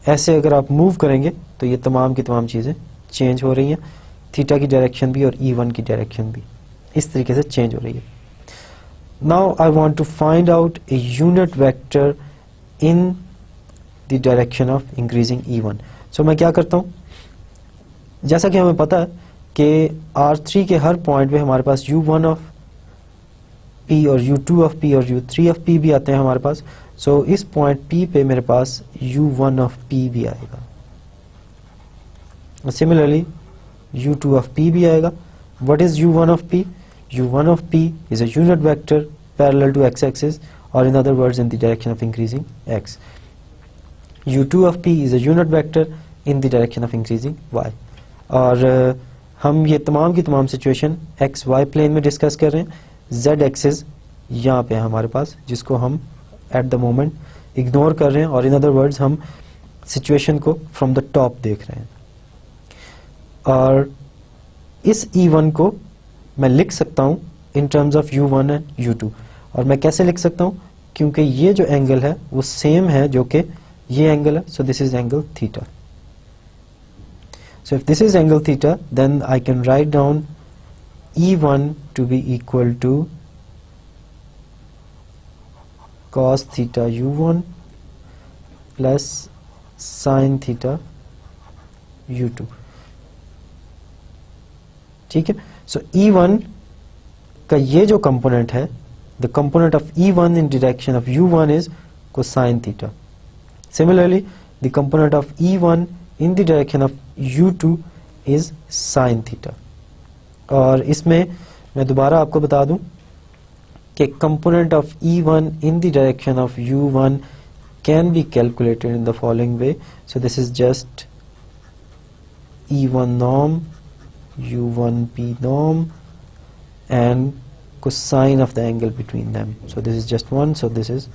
ऐसे अगर आप move करेंगे तो ये तमाम की तमाम चीज़ें चेंज हो रही हैं. थीटा की डायरेक्शन भी और e1 की डायरेक्शन भी इस तरीके से चेंज हो रही है. Now I want to find out a unit vector in the direction of increasing e1. So मैं क्या करता हूँ, जैसा कि हमें पता है कि r3 के हर पॉइंट पे हमारे पास u1 ऑफ p और u2 ऑफ p और u3 ऑफ p भी आते हैं हमारे पास. सो इस पॉइंट p पे मेरे पास u1 ऑफ p भी आएगा. सिमिलरली u2 ऑफ p भी आएगा. What is u1 of p? u1 of p is a unit vector parallel to x axis or in other words in the direction of increasing x. u2 of p is a unit vector in the direction of increasing y. और हम ये तमाम की तमाम situation x y plane में discuss कर रहे हैं. z एक्सिस यहाँ पे है हमारे पास जिसको हम एट द मोमेंट इग्नोर कर रहे हैं, और इन अदर वर्ड्स हम सिचुएशन को फ्रॉम द टॉप देख रहे हैं. और इस e1 को मैं लिख सकता हूँ in terms of u1 and u2. और मैं कैसे लिख सकता हूँ, क्योंकि ये जो एंगल है वो सेम है जो कि ये एंगल है. So this is angle theta. So if this is angle theta, then I can write down E1 to be equal to cos theta U1 plus sin theta U2. ठीक है. So E1 का ये जो component है, the component of E1 in direction of U1 is cosine theta. Similarly, the component of E1 in the direction of u2 is sin theta. और इसमें मैं दोबारा आपको बता दूं कि component of e1 in the direction of u1 can be calculated in the following way. So this is just e1 norm u1 p norm and cosine of the angle between them. So this is just 1, so this is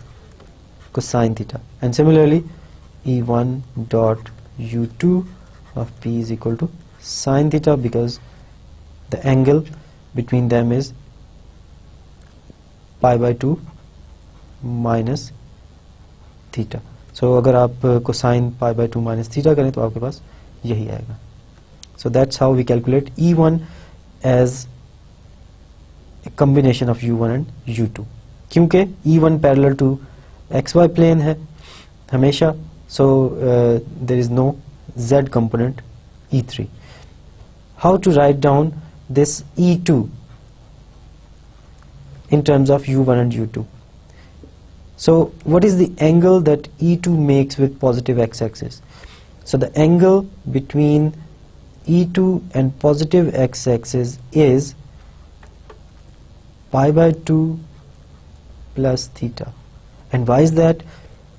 cosine theta. And similarly E1 dot u2 of p is equal to sine theta, because the angle between them is pi by 2 minus theta. So अगर आप cosine pi by 2 minus theta करें तो आपके पास यही आएगा. So that's how we calculate E1 as a combination of U1 and U2. क्योंकि E1 parallel to XY plane है हमेशा, so there is no Z component E3. How to write down this E2 in terms of U1 and U2? So what is the angle that E2 makes with positive x-axis? So the angle between E2 and positive x-axis is pi by 2 plus theta. And why is that?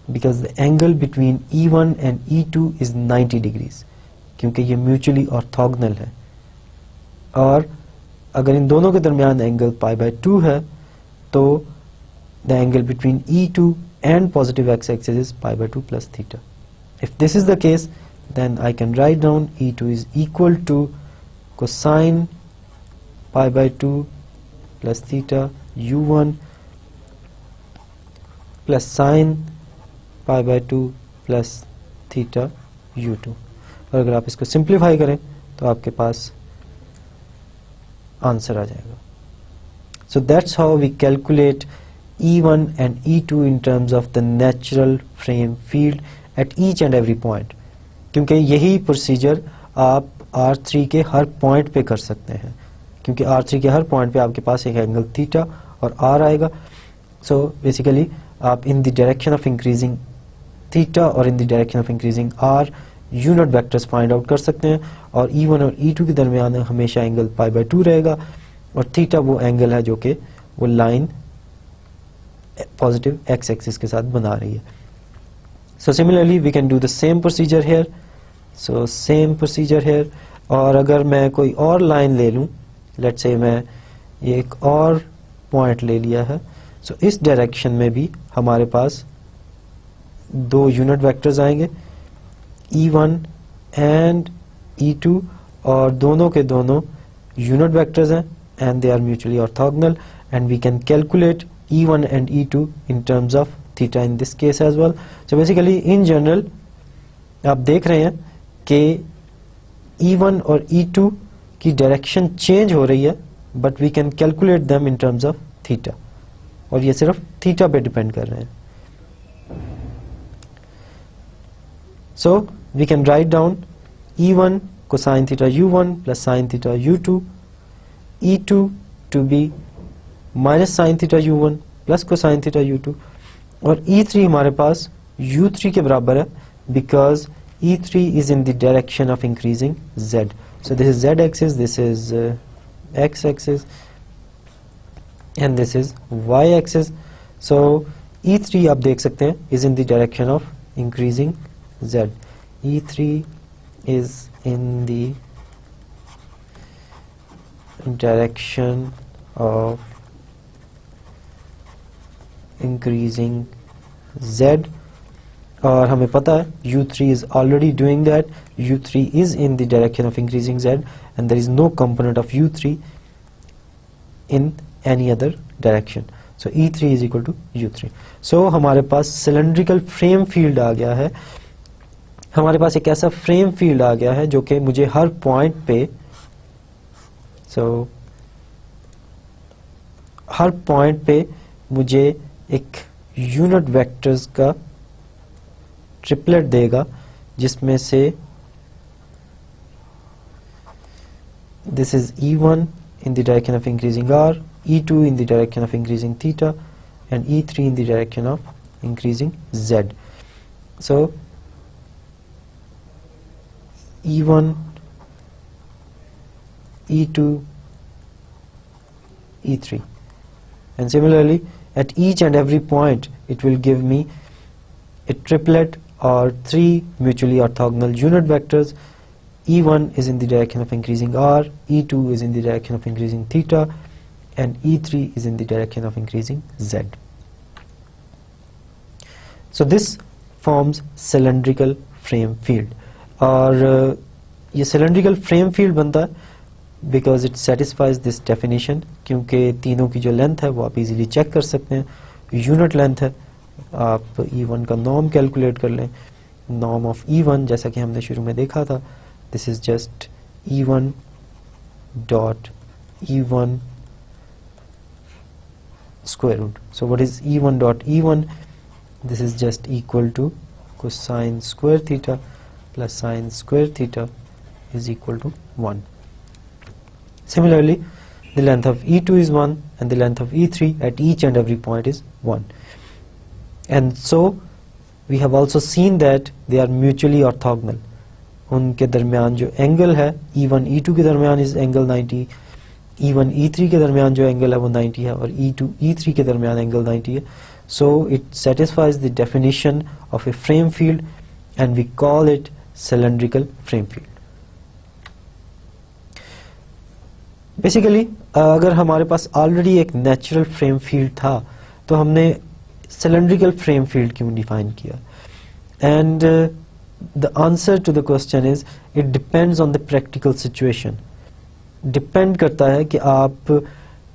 Because the angle between E1 and E2 is 90 degrees, क्योंकि ये mutually orthogonal है. और अगर इन दोनों के दरमियान angle pi by 2 है तो the angle between E2 and positive x-axis is pi by 2 plus theta. If this is the case, then I can write down E2 is equal to cosine pi by 2 plus theta U1 plus sine pi by 2 plus theta U2. और अगर आप इसको simplify करें तो आपके पास answer आ जाएगा. So that's how we calculate E1 and E2 in terms of the natural frame field at each and every point. क्योंकि यही प्रोसीजर आप R3 के हर पॉइंट पे कर सकते हैं, क्योंकि R3 के हर पॉइंट पे आपके पास एक एंगल थीटा और R आएगा. So basically आप in the direction of increasing theta और in the direction of increasing R unit vectors find out कर सकते हैं. और E1 और E2 के दरमियान हमेशा एंगल पाई बाय 2 रहेगा, और थीटा वो एंगल है जो कि वो लाइन पॉजिटिव एक्स एक्सिस के साथ बना रही है. So similarly we can do the same procedure here. So same procedure here. और अगर मैं कोई और लाइन ले लूं, लेट्स से मैं ये एक और पॉइंट ले लिया है, सो इस डायरेक्शन में भी हमारे पास दो यूनिट वेक्टर्स आएंगे E1 एंड E2, और दोनों के दोनों यूनिट वेक्टर्स हैं and they are mutually orthogonal, and we can calculate E1 and E2 in terms of theta in this case as well. So basically in general आप देख रहे हैं कि E1 और E2 की डायरेक्शन चेंज हो रही है, but we can calculate them in terms of theta, और ये सिर्फ थीटा पे डिपेंड कर रहे हैं. So we can write down E1 cosine theta U1 plus sine theta U2, E2 to be minus sine theta U1 plus cosine theta U2, और E3 हमारे पास U3 के बराबर है, because E3 is in the direction of increasing Z. So this is Z axis, this is X axis, and this is Y axis. So E3 आप देख सकते हैं is in the direction of increasing Z. E3 is in the direction of increasing Z, और हमें पता है U3 is already doing that. U3 is in the direction of increasing Z, and there is no component of U3 in any other direction. So E3 is equal to U3. So हमारे पास cylindrical frame field आ गया है. हमारे पास एक ऐसा frame field आ गया है जो कि मुझे हर पॉइंट पे, हर पॉइंट पे मुझे एक यूनिट वेक्टर्स का ट्रिपलेट देगा, जिसमें से this is E1 in the direction of increasing R, E2 in the direction of increasing theta, and E3 in the direction of increasing Z. So E1, E2, E3, and similarly at each and every point it will give me a triplet or three mutually orthogonal unit vectors E1 is in the direction of increasing r, E2 is in the direction of increasing theta, and E3 is in the direction of increasing z. So this forms cylindrical frame field, और ये cylindrical frame field बनता है because it satisfies this definition, क्योंकि तीनों की जो length है वो आप इजीली चेक कर सकते हैं. यूनिट लेंथ है, आप E1 का नॉर्म कैलकुलेट कर लें. नॉर्म ऑफ E1 जैसा कि हमने शुरू में देखा था, this is just E1 dot E1 square root. So what is E1 dot E1? This is just equal to cosine square theta plus sine square theta is equal to 1. Similarly, the length of E2 is 1 and the length of E3 at each and every point is 1. And so we have also seen that they are mutually orthogonal. उनके दरमियान जो angle है E1 E2 के दरमियान is angle 90, E1 E3 के दरमियान जो angle है वो 90 है, और E2 E3 के दरमियान एंगल 90 है. So it satisfies the definition of a frame field and we call it cylindrical frame field. Basically अगर हमारे पास ऑलरेडी एक नेचुरल फ्रेम फील्ड था तो हमने cylindrical frame field क्यों डिफाइन किया? And the answer to the question is it depends on the practical situation. Depend करता है कि आप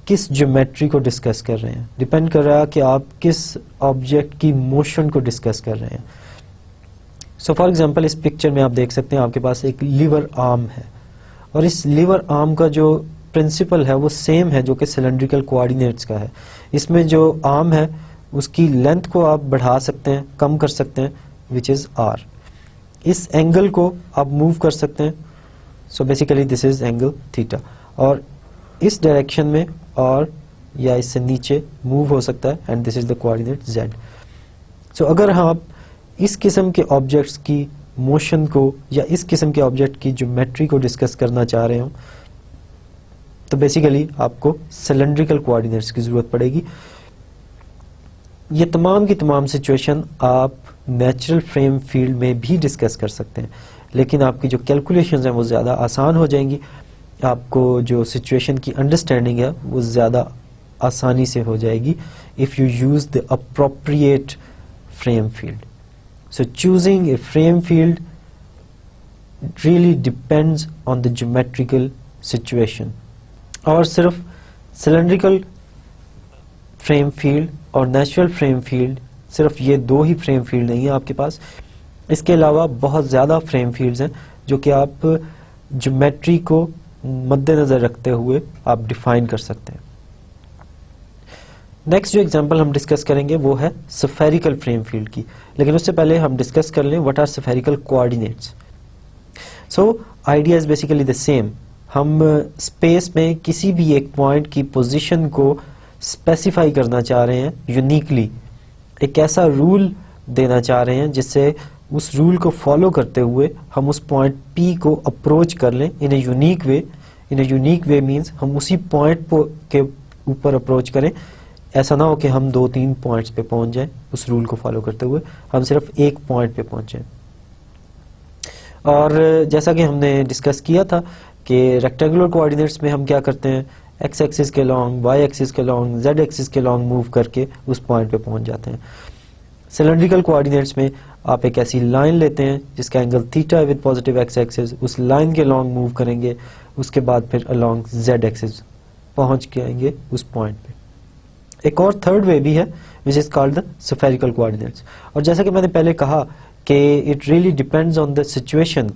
किस ज्योमेट्री को डिस्कस कर रहे हैं, डिपेंड कर रहा है कि आप किस ऑब्जेक्ट की मोशन को डिस्कस कर रहे हैं. सो फॉर एग्जांपल इस पिक्चर में आप देख सकते हैं आपके पास एक लीवर आर्म है, और इस लीवर आर्म का जो प्रिंसिपल है वो सेम है जो कि सिलेंड्रिकल कोऑर्डिनेट्स का है. इसमें जो आर्म है उसकी लेंथ को आप बढ़ा सकते हैं, कम कर सकते हैं, विच इज आर. इस एंगल को आप मूव कर सकते हैं. So basically this is angle theta, और इस डायरेक्शन में और या इससे नीचे मूव हो सकता है, and this is the coordinate z. सो अगर आप इस किस्म के ऑब्जेक्ट्स की मोशन को या इस किस्म के ऑब्जेक्ट की ज्योमेट्री को डिस्कस करना चाह रहे हो तो बेसिकली आपको सिलेंड्रिकल कोऑर्डिनेट्स की जरूरत पड़ेगी. ये तमाम की तमाम सिचुएशन आप नेचुरल फ्रेम फील्ड में भी डिस्कस कर सकते हैं, लेकिन आपकी जो कैलकुलेशंस हैं वो ज़्यादा आसान हो जाएंगी, आपको जो सिचुएशन की अंडरस्टैंडिंग है वो ज़्यादा आसानी से हो जाएगी if you use the appropriate frame field. So choosing a frame field really depends on the geometrical situation. और सिर्फ सिलेंड्रिकल फ्रेम फील्ड और नेचुरल फ्रेम फील्ड, सिर्फ ये दो ही फ्रेम फील्ड नहीं है आपके पास, इसके अलावा बहुत ज़्यादा फ्रेम फील्ड्स हैं जो कि आप ज्योमेट्री को मद्देनज़र रखते हुए आप डिफाइन कर सकते हैं. नेक्स्ट जो एग्जांपल हम डिस्कस करेंगे वो है स्फेरिकल फ्रेम फील्ड की, लेकिन उससे पहले हम डिस्कस कर लें what are spherical coordinates. So idea is basically the same. हम स्पेस में किसी भी एक पॉइंट की पोजीशन को स्पेसिफाई करना चाह रहे हैं यूनिकली, एक ऐसा रूल देना चाह रहे हैं जिससे उस रूल को फॉलो करते हुए हम उस पॉइंट P को अप्रोच कर लें in a unique way. In a unique way means हम उसी पॉइंट के ऊपर अप्रोच करें. ऐसा ना हो कि हम 2-3 पॉइंट्स पे पहुंच जाएं उस रूल को फॉलो करते हुए, हम सिर्फ एक पॉइंट पे पहुंचे. और जैसा कि हमने डिस्कस किया था कि रेक्टेंगुलर कोऑर्डिनेट्स में हम क्या करते हैं, एक्स एक्सिस के लॉन्ग, वाई एक्सिस के लॉन्ग, जेड एक्सिस के लॉन्ग मूव करके उस पॉइंट पे पहुंच जाते हैं. सिलेंड्रिकल कोऑर्डिनेट्स में आप एक ऐसी लाइन लेते हैं जिसका एंगल थीटा है विद पॉजिटिव एक्स एक्सिस, उस लाइन के लॉन्ग मूव करेंगे, उसके बाद फिर अलोंग जेड एक्सिस पहुंच के आएंगे उस पॉइंट पे. एक और थर्ड वे भी है which is called the spherical coordinates. और जैसा कि मैंने पहले कहा कि it really depends on the situation,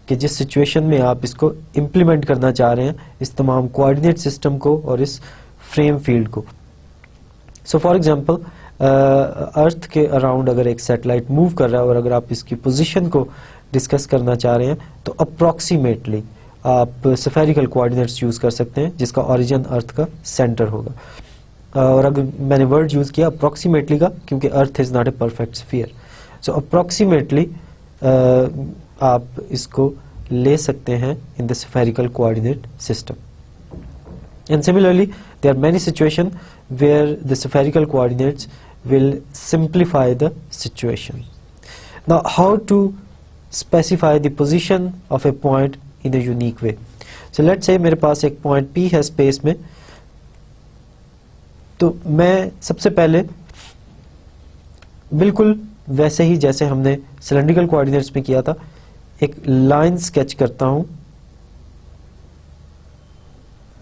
कि जिस सिचुएशन में आप इसको इम्प्लीमेंट करना चाह रहे हैं, इस तमाम कोऑर्डिनेट सिस्टम को और इस फ्रेम फील्ड को. सो फॉर एग्जांपल अर्थ के अराउंड अगर एक सैटेलाइट मूव कर रहा है और अगर आप इसकी पोजीशन को डिस्कस करना चाह रहे हैं तो अप्रोक्सीमेटली आप स्फेरिकल कोऑर्डिनेट्स यूज कर सकते हैं जिसका ओरिजिन अर्थ का सेंटर होगा. और अगर मैंने वर्ड यूज किया अप्रोक्सीमेटली का, क्योंकि earth is not a perfect sphere, so approximately आप इसको ले सकते हैं in the spherical coordinate system. And similarly, there are many situations where the spherical coordinates will simplify the situation. Now, how to specify the position of a point in a unique way. So let's say मेरे पास एक point P है space में, तो मैं सबसे पहले बिल्कुल वैसे ही जैसे हमने सिलेंड्रिकल कोऑर्डिनेट्स में किया था, एक लाइन स्केच करता हूं,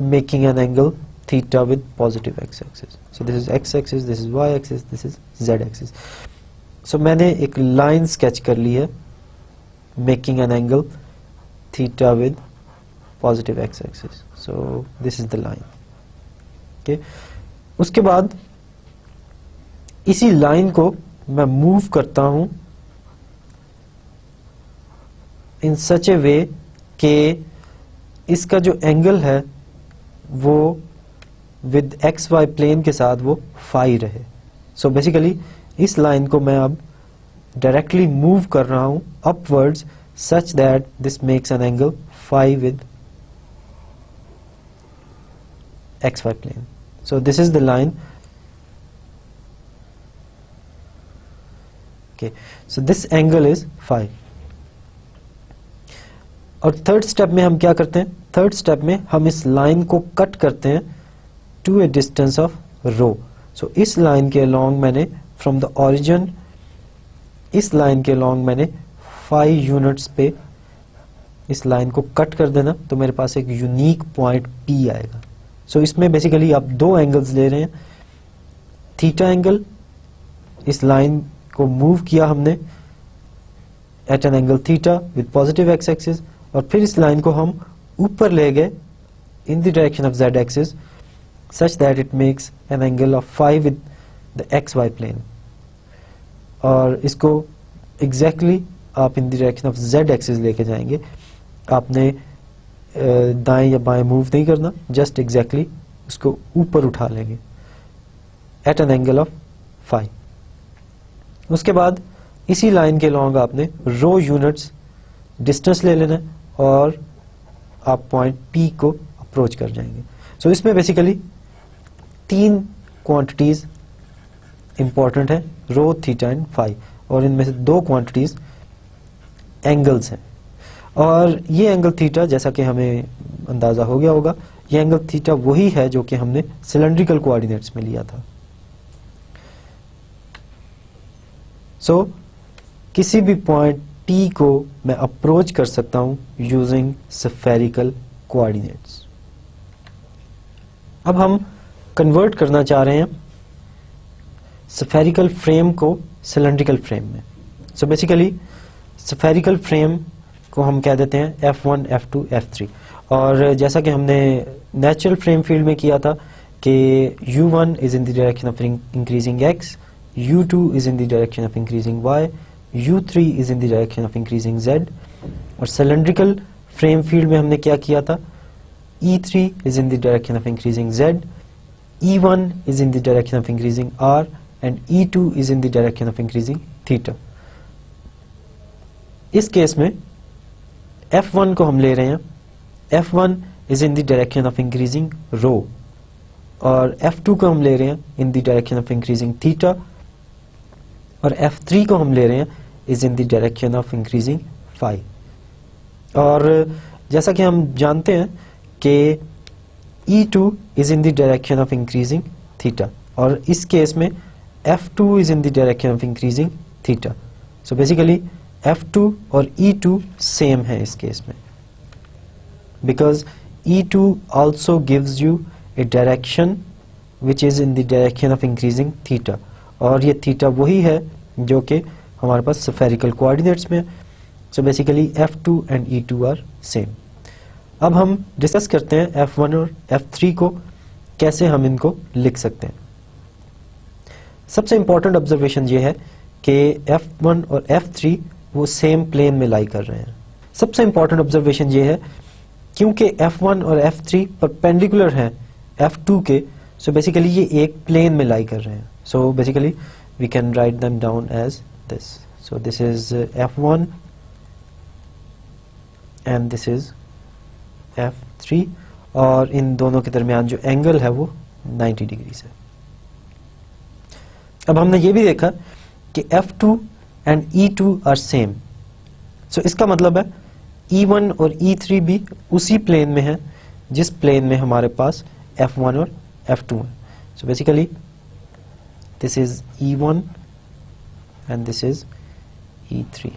making an angle theta with positive x axis. So this is X axis, this is Y axis, this is Z axis. So मैंने एक लाइन स्केच कर ली है, making an angle theta with positive x axis. So this is the line. Okay, उसके बाद इसी line को मैं मूव करता हूं इन सच ए वे कि इसका जो एंगल है वो विद एक्स वाई प्लेन के साथ वो फाई रहे. सो बेसिकली इस लाइन को मैं अब डायरेक्टली मूव कर रहा हूं upwards such that this makes an angle phi with x y plane. So this is the line. Okay, so this angle is phi. और थर्ड स्टेप में हम क्या करते हैं? थर्ड स्टेप में हम इस लाइन को कट करते हैं टू ए डिस्टेंस ऑफ रो. सो इस लाइन के अलोंग मैंने फ्रॉम द ओरिजिन, इस लाइन के अलोंग मैंने 5 यूनिट्स पे इस लाइन को कट कर देना, तो मेरे पास एक यूनिक पॉइंट P आएगा. सो इसमें बेसिकली आप दो एंगल्स ले रहे हैं. थीटा एंगल, इस लाइन को मूव किया हमने at an angle theta with positive x axis, और फिर इस लाइन को हम ऊपर ले गए in the direction of z axis such that it makes an angle of phi with the x y plane. और इसको एग्जैक्टली आप in the direction of z axis लेके जाएंगे. आपने दाएं या बाएं मूव नहीं करना, जस्ट एग्जैक्टली उसको ऊपर उठा लेंगे at an angle of phi. उसके बाद इसी लाइन के लॉन्ग आपने रो यूनिट्स डिस्टेंस ले लेना और आप पॉइंट P को अप्रोच कर जाएंगे. सो इसमें बेसिकली 3 क्वांटिटीज इंपॉर्टेंट है, रो, थीटा एंड फाई, और इनमें से 2 क्वांटिटीज एंगल्स हैं. और ये एंगल थीटा, जैसा कि हमें अंदाजा हो गया होगा, ये एंगल थीटा वही है जो कि हमने सिलेंड्रिकल कोऑर्डिनेट्स में लिया था. सो किसी भी पॉइंट P को मैं अप्रोच कर सकता हूं यूजिंग स्फेरिकल कोऑर्डिनेट्स. अब हम कन्वर्ट करना चाह रहे हैं स्फेरिकल फ्रेम को सिलेंड्रिकल फ्रेम में. सो बेसिकली स्फेरिकल फ्रेम को हम कह देते हैं F1, F2, F3. और जैसा कि हमने नेचुरल फ्रेम फील्ड में किया था कि U1 is in the direction of increasing X, U2 is in the direction of increasing Y, U3 is in the direction of increasing Z. और cylindrical frame field में हमने क्या किया था? E3 is in the direction of increasing Z, E1 is in the direction of increasing R, and E2 is in the direction of increasing theta. इस case में F1 को हम ले रहे हैं, F1 is in the direction of increasing rho, और F2 को हम ले रहे हैं in the direction of increasing theta, और F3 को हम ले रहे हैं is in the direction of increasing phi. और जैसा कि हम जानते हैं कि E2 is in the direction of increasing theta, और इस केस में F2 is in the direction of increasing theta. So basically F2 और E2 सेम है इस केस में, because E2 also gives you a direction which is in the direction of increasing theta, और ये theta वही है जो कि हमारे पास स्फेरिकल कोऑर्डिनेट्स में. So basically F2 and E2 are same. अब हम डिस्कस करते हैं F1 और F3 को कैसे हम इनको लिख सकते हैं. सबसे इंपॉर्टेंट ऑब्जर्वेशन ये है कि F1 और F3 वो सेम प्लेन में लाई कर रहे हैं. सबसे इंपॉर्टेंट ऑब्जर्वेशन ये है क्योंकि F1 और F3 परपेंडिकुलर हैं F2 के, सो बेसिकली ये एक प्लेन में लाई कर रहे हैं. So basically we can write them down as this. So this is F1 and this is F3, और इन दोनों के दरमियान जो एंगल है वो 90 डिग्री है. अब हमने ये भी देखा कि F2 and E2 are same. सो इसका मतलब है E1 और E3 भी उसी प्लेन में है जिस प्लेन में हमारे पास F1 और F2 है. So basically this is E1 and this is E3.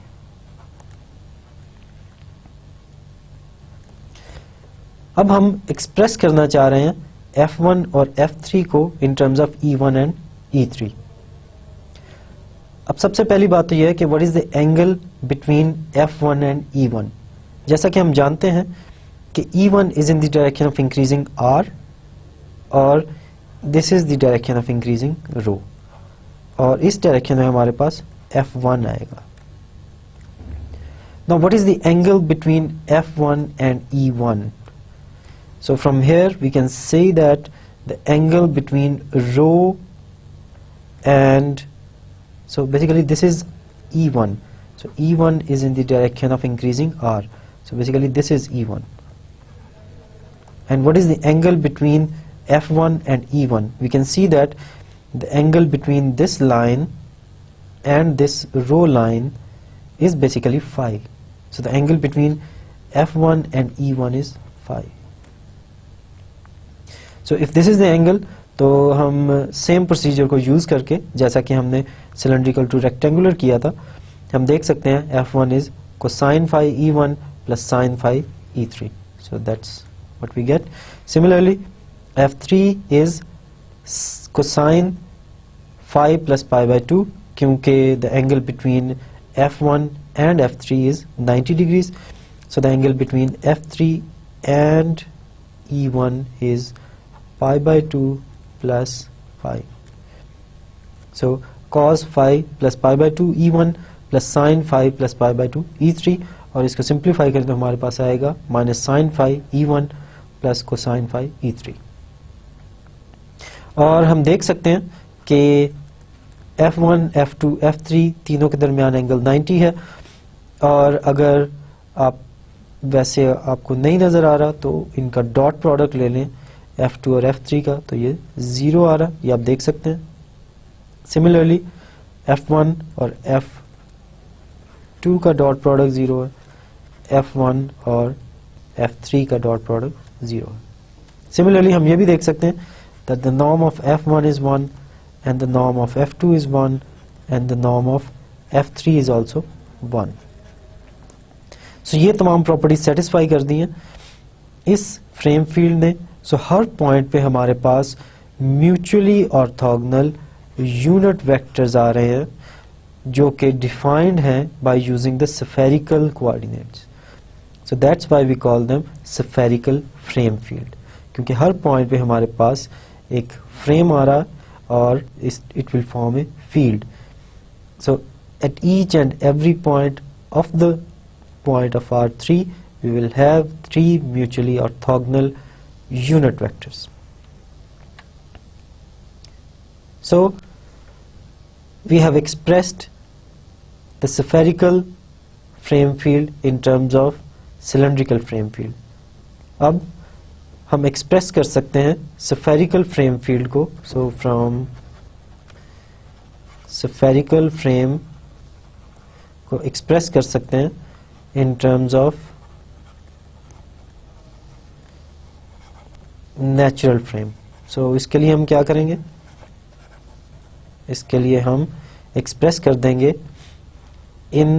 अब हम एक्सप्रेस करना चाह रहे हैं F1 और F3 को in terms of E1 and E3. अब सबसे पहली बात तो यह है कि what is the angle between F1 and E1. जैसा कि हम जानते हैं कि E1 is in the direction of increasing R और this is the direction of increasing rho, और इस डायरेक्शन में हमारे पास F1 आएगा. Now what is the angle between F1 and E1? So from here we can say that the angle between rho and, so basically this is E1. So E1 is in the direction of increasing R. So basically this is E1. And what is the angle between F1 and E1? We can see that the angle between this line and this rho line is basically phi. So the angle between F1 and E1 is phi. So if this is the angle, तो हम same procedure को use करके जैसा कि हमने cylindrical two rectangular किया था, हम देख सकते हैं F1 is cosine phi E1 plus sin phi E3. So that's what we get. Similarly, F3 is cosine phi plus pi by 2, क्योंकि the angle between F1 and F3 is 90 degrees. So the angle between F3 and E1 is pi by 2 plus phi. So cos phi plus pi by 2 E1 plus sin phi plus pi by 2 E3, और इसको simplify करें तो हमारे पास आएगा minus sin phi E1 plus cosine phi E3. और हम देख सकते हैं कि F1, F2, F3 तीनों के दरमियान एंगल 90 है, और अगर आप वैसे आपको नहीं नज़र आ रहा तो इनका डॉट प्रोडक्ट ले लें F2 और F3 का, तो ये 0 आ रहा है, ये आप देख सकते हैं. सिमिलरली F1 और F2 का डॉट प्रोडक्ट 0 है, F1 और F3 का डॉट प्रोडक्ट 0 है. सिमिलरली हम ये भी देख सकते हैं that the norm of F1 is 1 and the norm of F2 is 1 and the norm of F3 is also 1. So ये तमाम प्रॉपर्टीज सेटिस्फाई कर दी हैं इस फ्रेम फील्ड ने. सो हर पॉइंट पे हमारे पास म्यूचुअली ऑर्थोगोनल यूनिट वेक्टर्स आ रहे हैं जो कि डिफाइंड हैं by using the spherical coordinates. So that's why we call them spherical frame field, क्योंकि हर पॉइंट पे हमारे पास एक फ्रेम आ रहा है और it will form a field. So eight each and every point of the point of R3 we will have 3 mutually orthogonal unit vectors. So we have expressed the spherical frame field in terms of cylindrical frame field. अब हम express कर सकते हैं spherical frame field को. So from spherical frame को express कर सकते हैं in terms of natural frame. So इसके लिए हम क्या करेंगे, इसके लिए हम एक्सप्रेस कर देंगे इन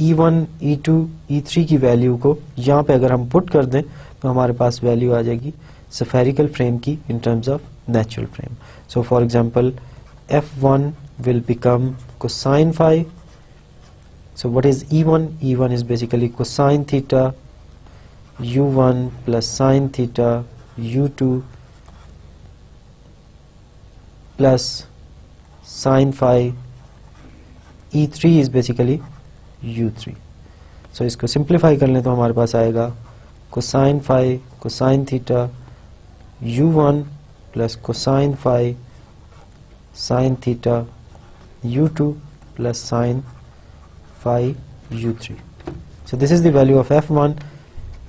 E1, E2, E3 की वैल्यू को यहाँ पे अगर हम पुट कर दें तो हमारे पास वैल्यू आ जाएगी स्फेरिकल फ्रेम की in terms of natural frame. So for example F1 will become cosine phi. So what is E1? E1 is basically cosine theta U1 plus sine theta U2 plus sine phi. E3 is basically U3. So इसको simplify कर लें तो हमारे पास आएगा cosine phi cosine theta U1 plus cosine phi sine theta U2 plus sine phi U3. So this is the value of F1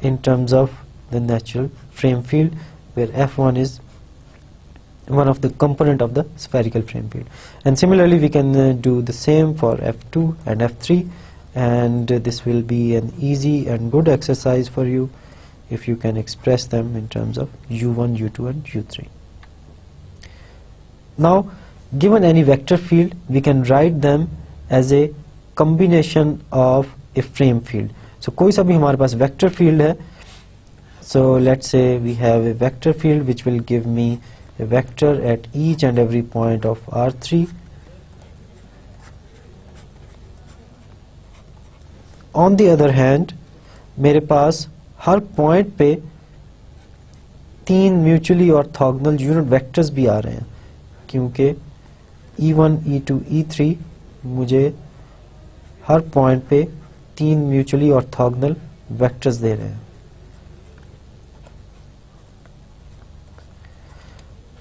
in terms of the natural frame field, where F1 is one of the component of the spherical frame field. And similarly we can do the same for F2 and F3. and this will be an easy and good exercise for you if you can express them in terms of u1, u2 and u3. Now given any vector field, we can write them as a combination of a frame field. So कोई सा भी हमारे पास vector field है, so let's say we have a vector field which will give me a vector at each and every point of R3. On the other hand, मेरे पास हर point पे 3 mutually orthogonal unit vectors भी आ रहे हैं, क्योंकि E1, E2, E3 मुझे हर point पे 3 mutually orthogonal vectors दे रहे हैं.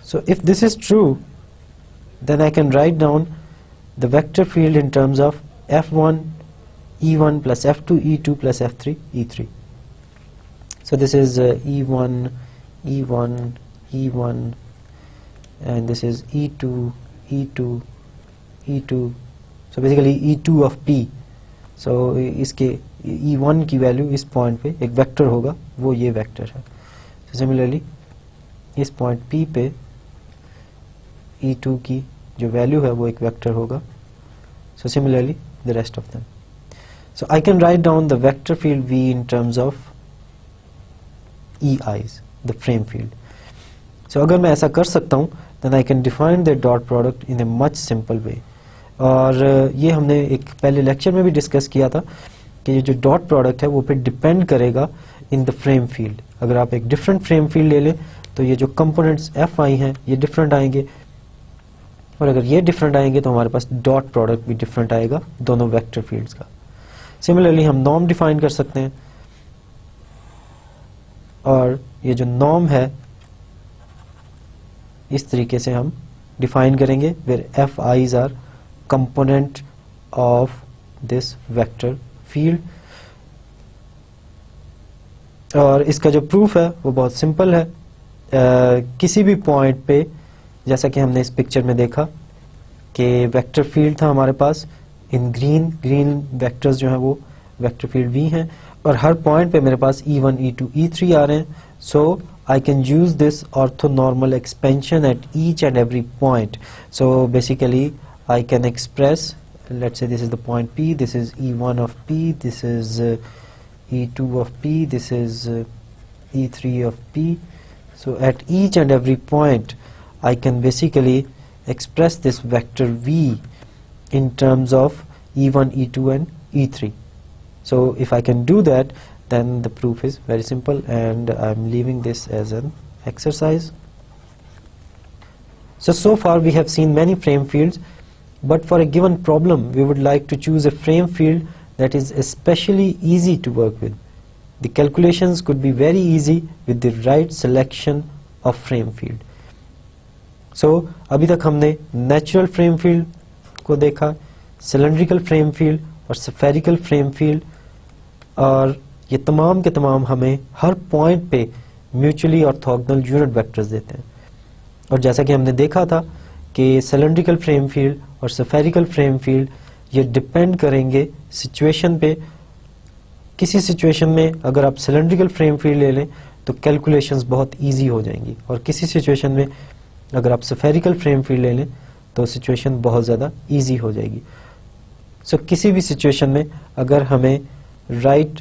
So if this is true, then I can write down the vector field in terms of F1 E1 plus F2 E2 plus F3 E3. So this is E1 E1 E1 and this is E2 E2 E2. So basically E2 of P. So इसके E1 की value इस point पे एक vector होगा, वो ये vector है. So similarly इस पॉइंट P पे E2 की जो वैल्यू है वो एक वेक्टर होगा. So similarly the rest of them. So I can write down the vector field V in terms of EIs, the frame field. So अगर मैं ऐसा कर सकता हूँ, then I can define the dot product in a much simple way. और ये हमने एक पहले लेक्चर में भी डिस्कस किया था कि ये जो डॉट प्रोडक्ट है वो फिर डिपेंड करेगा इन द फ्रेम फील्ड. अगर आप एक डिफरेंट फ्रेम फील्ड ले लें तो ये जो कंपोनेंट्स एफ आई हैं ये डिफरेंट आएंगे, और अगर ये डिफरेंट आएंगे तो हमारे पास डॉट प्रोडक्ट भी डिफरेंट आएगा दोनों वेक्टर फील्ड्स का. सिमिलरली हम नॉर्म डिफाइन कर सकते हैं, और ये जो नॉर्म है इस तरीके से हम डिफाइन करेंगे where F i's are component of this vector field. और इसका जो प्रूफ है वो बहुत सिंपल है. किसी भी पॉइंट पे, जैसा कि हमने इस पिक्चर में देखा कि वेक्टर फील्ड था हमारे पास इन ग्रीन वेक्टर्स जो हैं वो वेक्टर फील्ड V हैं, और हर पॉइंट पे मेरे पास E1, E2, E3 आ रहे हैं. So I can use this orthonormal expansion at each and every point. So basically I can express, let's say this is the point P, this is E1 of P, this is E2 of P, this is E3 of P. So at each and every point I can basically express this vector V in terms of E1, E2 and E3. So if I can do that, then the proof is very simple, and I'm leaving this as an exercise. So far we have seen many frame fields, but for a given problem we would like to choose a frame field that is especially easy to work with. The calculations could be very easy with the right selection of frame field. So अभी तक हमने natural frame field को देखा, cylindrical frame field और spherical frame field, और ये तमाम के तमाम हमें हर पॉइंट पे म्यूचुअली ऑर्थोगोनल यूनिट वेक्टर्स देते हैं. और जैसा कि हमने देखा था कि सिलेंड्रिकल फ्रेम फील्ड और स्फेरिकल फ्रेम फील्ड ये डिपेंड करेंगे सिचुएशन पे. किसी सिचुएशन में अगर आप सिलेंड्रिकल फ्रेम फील्ड ले लें तो कैलकुलेशंस बहुत इजी हो जाएंगी, और किसी सिचुएशन में अगर आप स्फेरिकल फ्रेम फील्ड ले लें तो सिचुएशन बहुत ज़्यादा इजी हो जाएगी. सो किसी भी सिचुएशन में अगर हमें राइट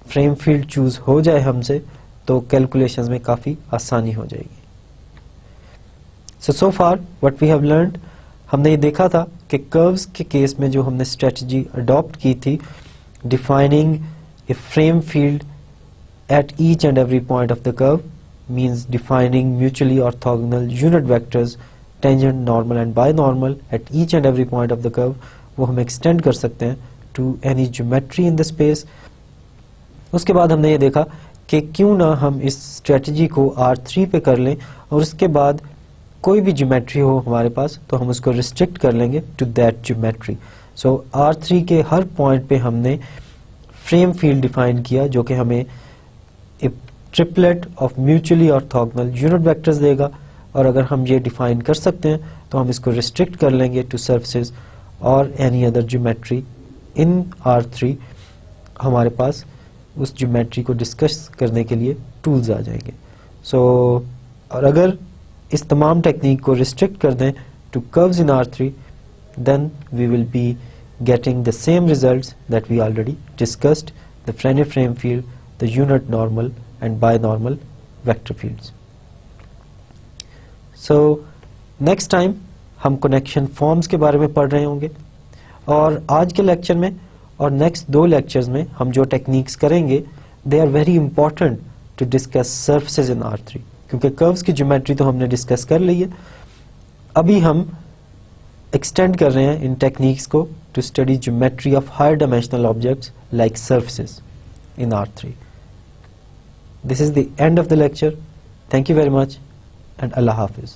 फ्रेम फील्ड चूज हो जाए हमसे तो कैलकुलेशंस में काफ़ी आसानी हो जाएगी. सो फार व्हाट वी हैव लर्नड, हमने ये देखा था कि कर्व्स के केस में जो हमने स्ट्रेटजी अडॉप्ट की थी, defining a frame field at each and every point of the curve means defining mutually orthogonal unit vectors tangent, normal and binormal at each and every point of the curve, वो हम extend कर सकते हैं to any geometry in the space. उसके बाद हमने ये देखा कि क्यों ना हम इस स्ट्रेटजी को R3 पे कर लें, और उसके बाद कोई भी ज्योमेट्री हो हमारे पास तो हम उसको रिस्ट्रिक्ट कर लेंगे to that geometry. So R3 के हर पॉइंट पे हमने फ्रेम फील्ड डिफाइन किया जो कि हमें a triplet of mutually orthogonal unit vectors देगा, और अगर हम ये डिफाइन कर सकते हैं तो हम इसको रिस्ट्रिक्ट कर लेंगे टू सर्फेसेस और एनी अदर ज्योमेट्री इन R3 हमारे पास उस ज्योमेट्री को डिस्कस करने के लिए टूल्स आ जाएंगे. और अगर इस तमाम टेक्निक को रिस्ट्रिक्ट कर दें to curves in R3, then we will be getting the same results that we already discussed, the Frenet frame field, the unit normal and binormal vector fields. So next time हम connection forms के बारे में पढ़ रहे होंगे, और आज के लेक्चर में और नेक्स्ट 2 लेक्चर्स में हम जो टेक्निक्स करेंगे they are very important to discuss surfaces in R3, क्योंकि कर्व्स की ज्योमेट्री तो हमने डिस्कस कर ली है. अभी हम एक्सटेंड कर रहे हैं इन टेक्निक्स को to study geometry of higher dimensional objects like surfaces in R3. This is the end of the lecture. Thank you very much and Allah Hafiz.